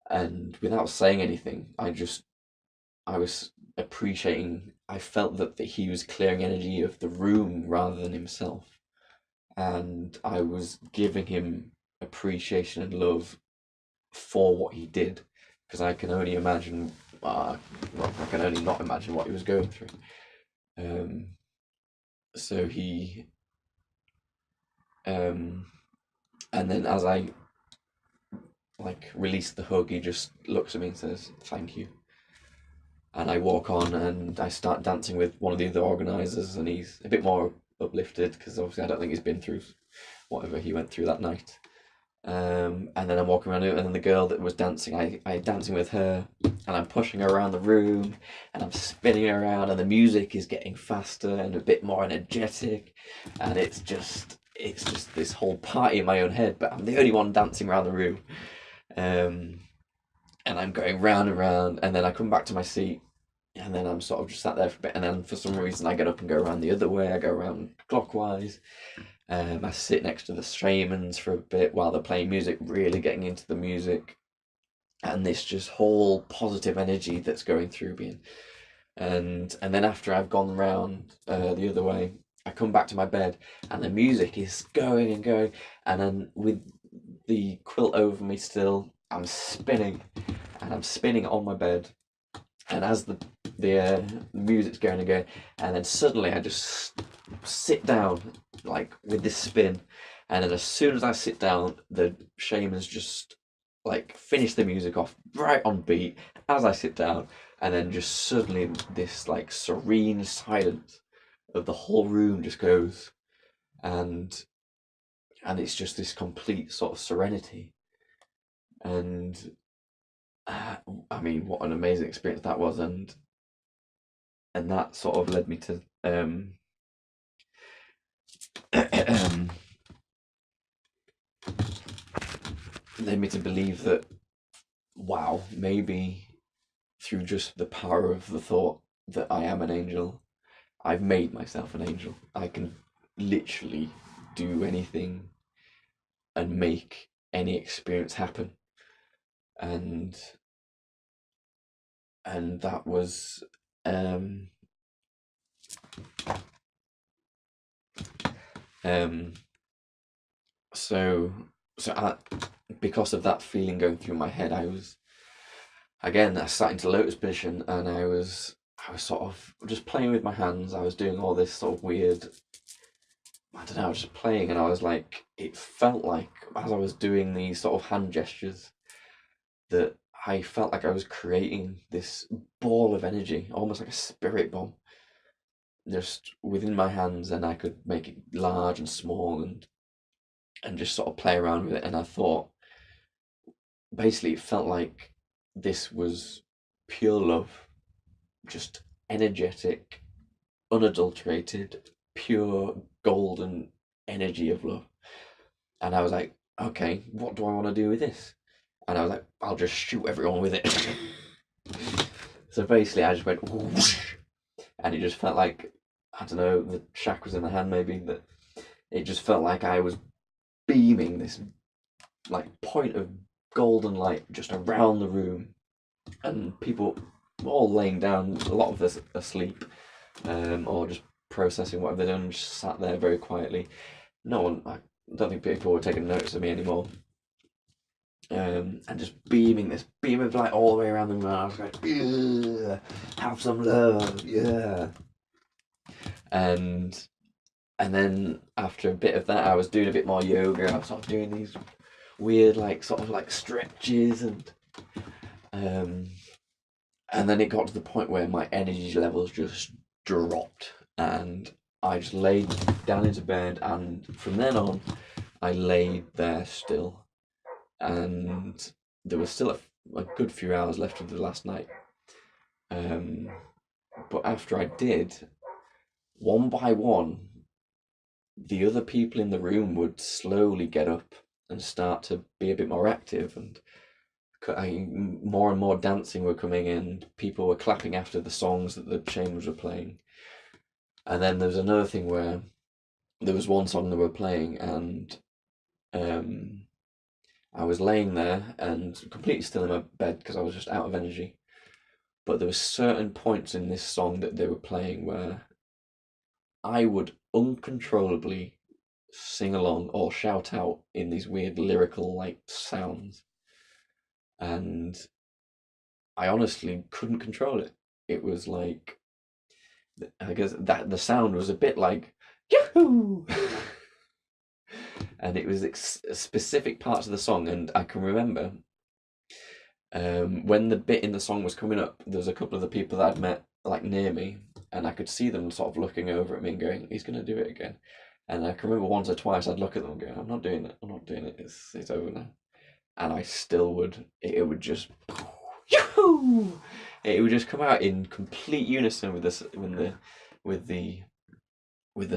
and without saying anything, I was appreciating. I felt that he was clearing energy of the room rather than himself, and I was giving him appreciation and love for what he did, because I can only imagine. Well, I can only not imagine what he was going through. So he, and then as I released the hug, he just looks at me and says, "Thank you." And I walk on and I start dancing with one of the other organisers, and he's a bit more uplifted because obviously I don't think he's been through whatever he went through that night. And then I'm walking around, and then the girl that was dancing, I'm dancing with her, and I'm pushing her around the room, and I'm spinning her around, and the music is getting faster and a bit more energetic, and it's just this whole party in my own head, but I'm the only one dancing around the room. And I'm going round and round, and then I come back to my seat, and then I'm sort of just sat there for a bit, and then for some reason I get up and go around the other way. I go around clockwise. I sit next to the shamans for a bit while they're playing music, really getting into the music, and this just whole positive energy that's going through me. And then after I've gone round the other way, I come back to my bed, and the music is going and going, and then with the quilt over me still, I'm spinning, and I'm spinning on my bed, and as the music's going and going, and then suddenly I just sit down like with this spin, and then as soon as I sit down, the shamans just like finish the music off right on beat as I sit down, and then just suddenly this like serene silence of the whole room just goes, and it's just this complete sort of serenity. And I mean, what an amazing experience that was, and that sort of led me to led me to believe that, wow, maybe through just the power of the thought that I am an angel, I've made myself an angel. I can literally do anything and make any experience happen. And that was so because of that feeling going through my head, I sat into lotus position, and I was sort of just playing with my hands. I was doing all this sort of weird, I don't know, I was just playing, and I was like, it felt like as I was doing these sort of hand gestures that I felt like I was creating this ball of energy, almost like a spirit bomb, just within my hands, and I could make it large and small, and just sort of play around with it. And I thought, basically, it felt like this was pure love, just energetic, unadulterated, pure golden energy of love. And I was like, okay, what do I want to do with this? And I was like, I'll just shoot everyone with it. So basically, I just went, whoosh, and it just felt like, I don't know, the chakras in the hand maybe, that it just felt like I was beaming this like point of golden light just around the room, and people all laying down, a lot of us asleep, or just processing what they've done, just sat there very quietly. No one, I don't think people were taking notice of me anymore. And just beaming this beam of light all the way around the room. I was like, yeah, have some love, yeah. And then after a bit of that, I was doing a bit more yoga. I was sort of doing these weird, like, sort of like stretches, and then it got to the point where my energy levels just dropped, and I just laid down into bed, and from then on, I laid there still, and there was still a good few hours left of the last night. But after I did, one by one, the other people in the room would slowly get up and start to be a bit more active, and more and more dancing were coming in. People were clapping after the songs that the shamans were playing. And then there was another thing where there was one song they were playing, and I was laying there and completely still in my bed because I was just out of energy. But there were certain points in this song that they were playing where I would uncontrollably sing along or shout out in these weird lyrical like sounds, and I honestly couldn't control it. It was like, I guess that the sound was a bit like Yahoo! And it was specific parts of the song, and I can remember when the bit in the song was coming up, there was a couple of the people that I'd met like near me, and I could see them sort of looking over at me and going, "He's going to do it again." And I can remember once or twice I'd look at them and go, "I'm not doing it. I'm not doing it. It's over now." And I still would. It would just, Yahoo! It would just come out in complete unison with this, with the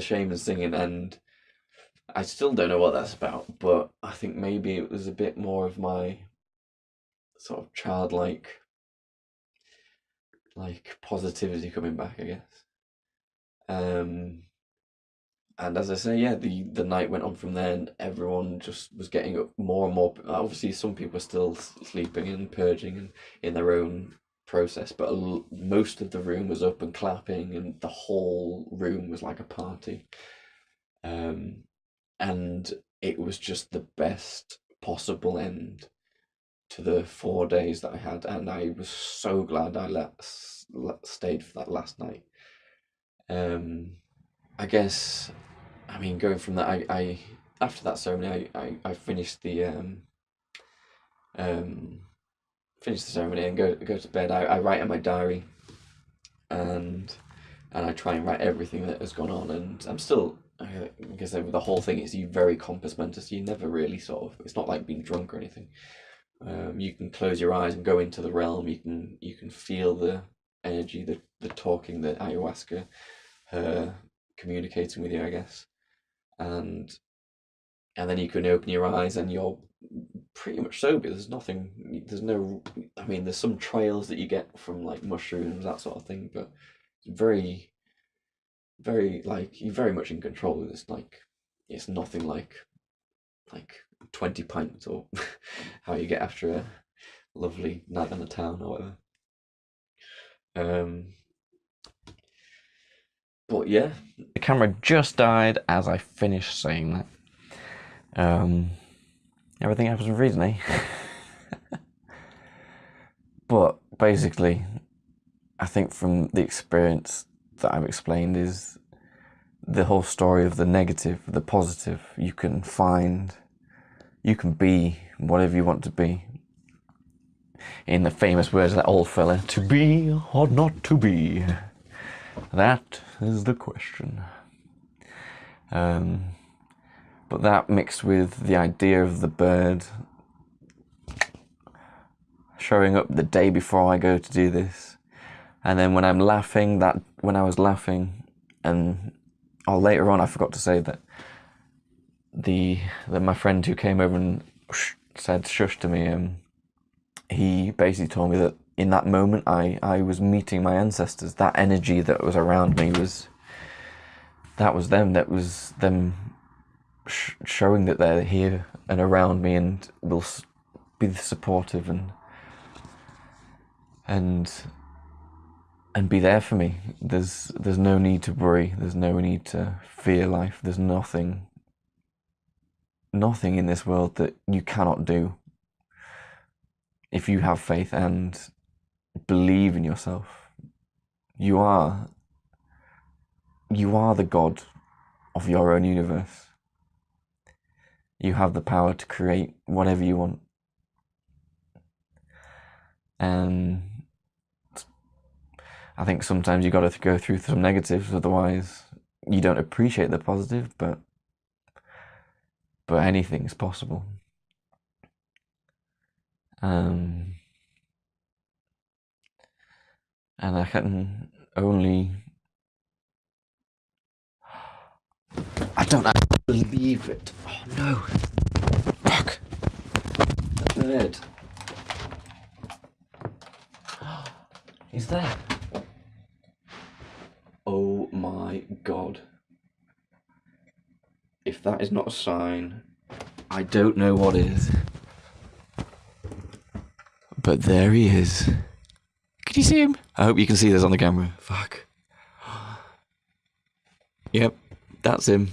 shaman singing, and I still don't know what that's about, but I think maybe it was a bit more of my sort of childlike like positivity coming back, I guess. And as I say, yeah, the night went on from there, and everyone just was getting up more and more. Obviously, some people were still sleeping and purging and in their own process, but most of the room was up and clapping, and the whole room was like a party. And it was just the best possible end to the 4 days that I had, and I was so glad I stayed for that last night. I guess, I mean, going from that, I after that ceremony, I finished the ceremony and go to bed. I write in my diary, and I try and write everything that has gone on, and I'm still. I guess the whole thing is you very compass mentis. You never really sort of. It's not like being drunk or anything. You can close your eyes and go into the realm. You can feel the energy, the talking, the ayahuasca, her communicating with you, I guess, and then you can open your eyes and you're pretty much sober. There's nothing. There's no. I mean, there's some trails that you get from like mushrooms, that sort of thing, but it's very, very like you're very much in control. It's like it's nothing like 20 pints or how you get after a lovely night on the town or whatever. But yeah, the camera just died as I finished saying that. Everything happens for a reason, eh? But basically, I think from the experience that I've explained is the whole story of the negative, the positive. You can be whatever you want to be. In the famous words of that old fella, to be or not to be, that is the question. But that mixed with the idea of the bird showing up the day before I go to do this, and then when I was laughing, and later on I forgot to say that my friend who came over and said shush to me, he basically told me that in that moment I was meeting my ancestors. That energy that was around me was them showing that they're here and around me and will be supportive and be there for me. There's no need to worry. There's no need to fear life. There's nothing in this world that you cannot do if you have faith and believe in yourself. You are the God of your own universe. You have the power to create whatever you want. And I think sometimes you got to go through some negatives, otherwise you don't appreciate the positive, but anything's possible. And I can only... I don't actually believe it. Oh no. Fuck. The bird. He's there. Oh my god. If that is not a sign, I don't know what is. But there he is. Can you see him? I hope you can see this on the camera. Fuck. Yep, that's him.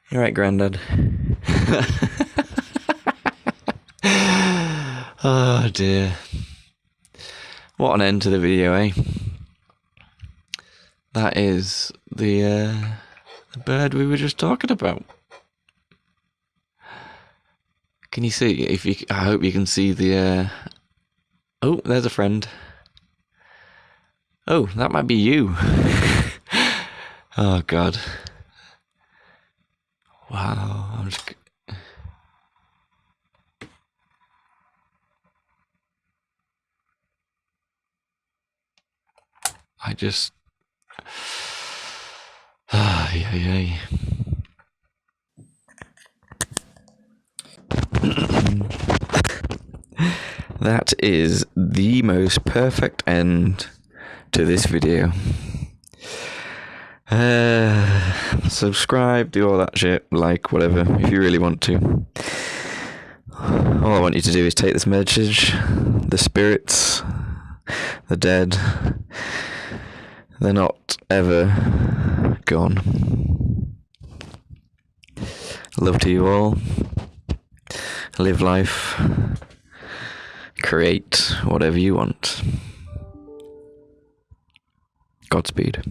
You're right, Grandad. Oh dear. What an end to the video, eh? That is the bird we were just talking about. Can you see? If you, I hope you can see the. Oh, there's a friend. Oh, that might be you. Oh God. Wow. I'm just. Ay. That is the most perfect end to this video. Subscribe, do all that shit, like, whatever, if you really want to. All I want you to do is take this message, the spirits, the dead, they're not ever gone. Love to you all. Live life. Create whatever you want. Godspeed.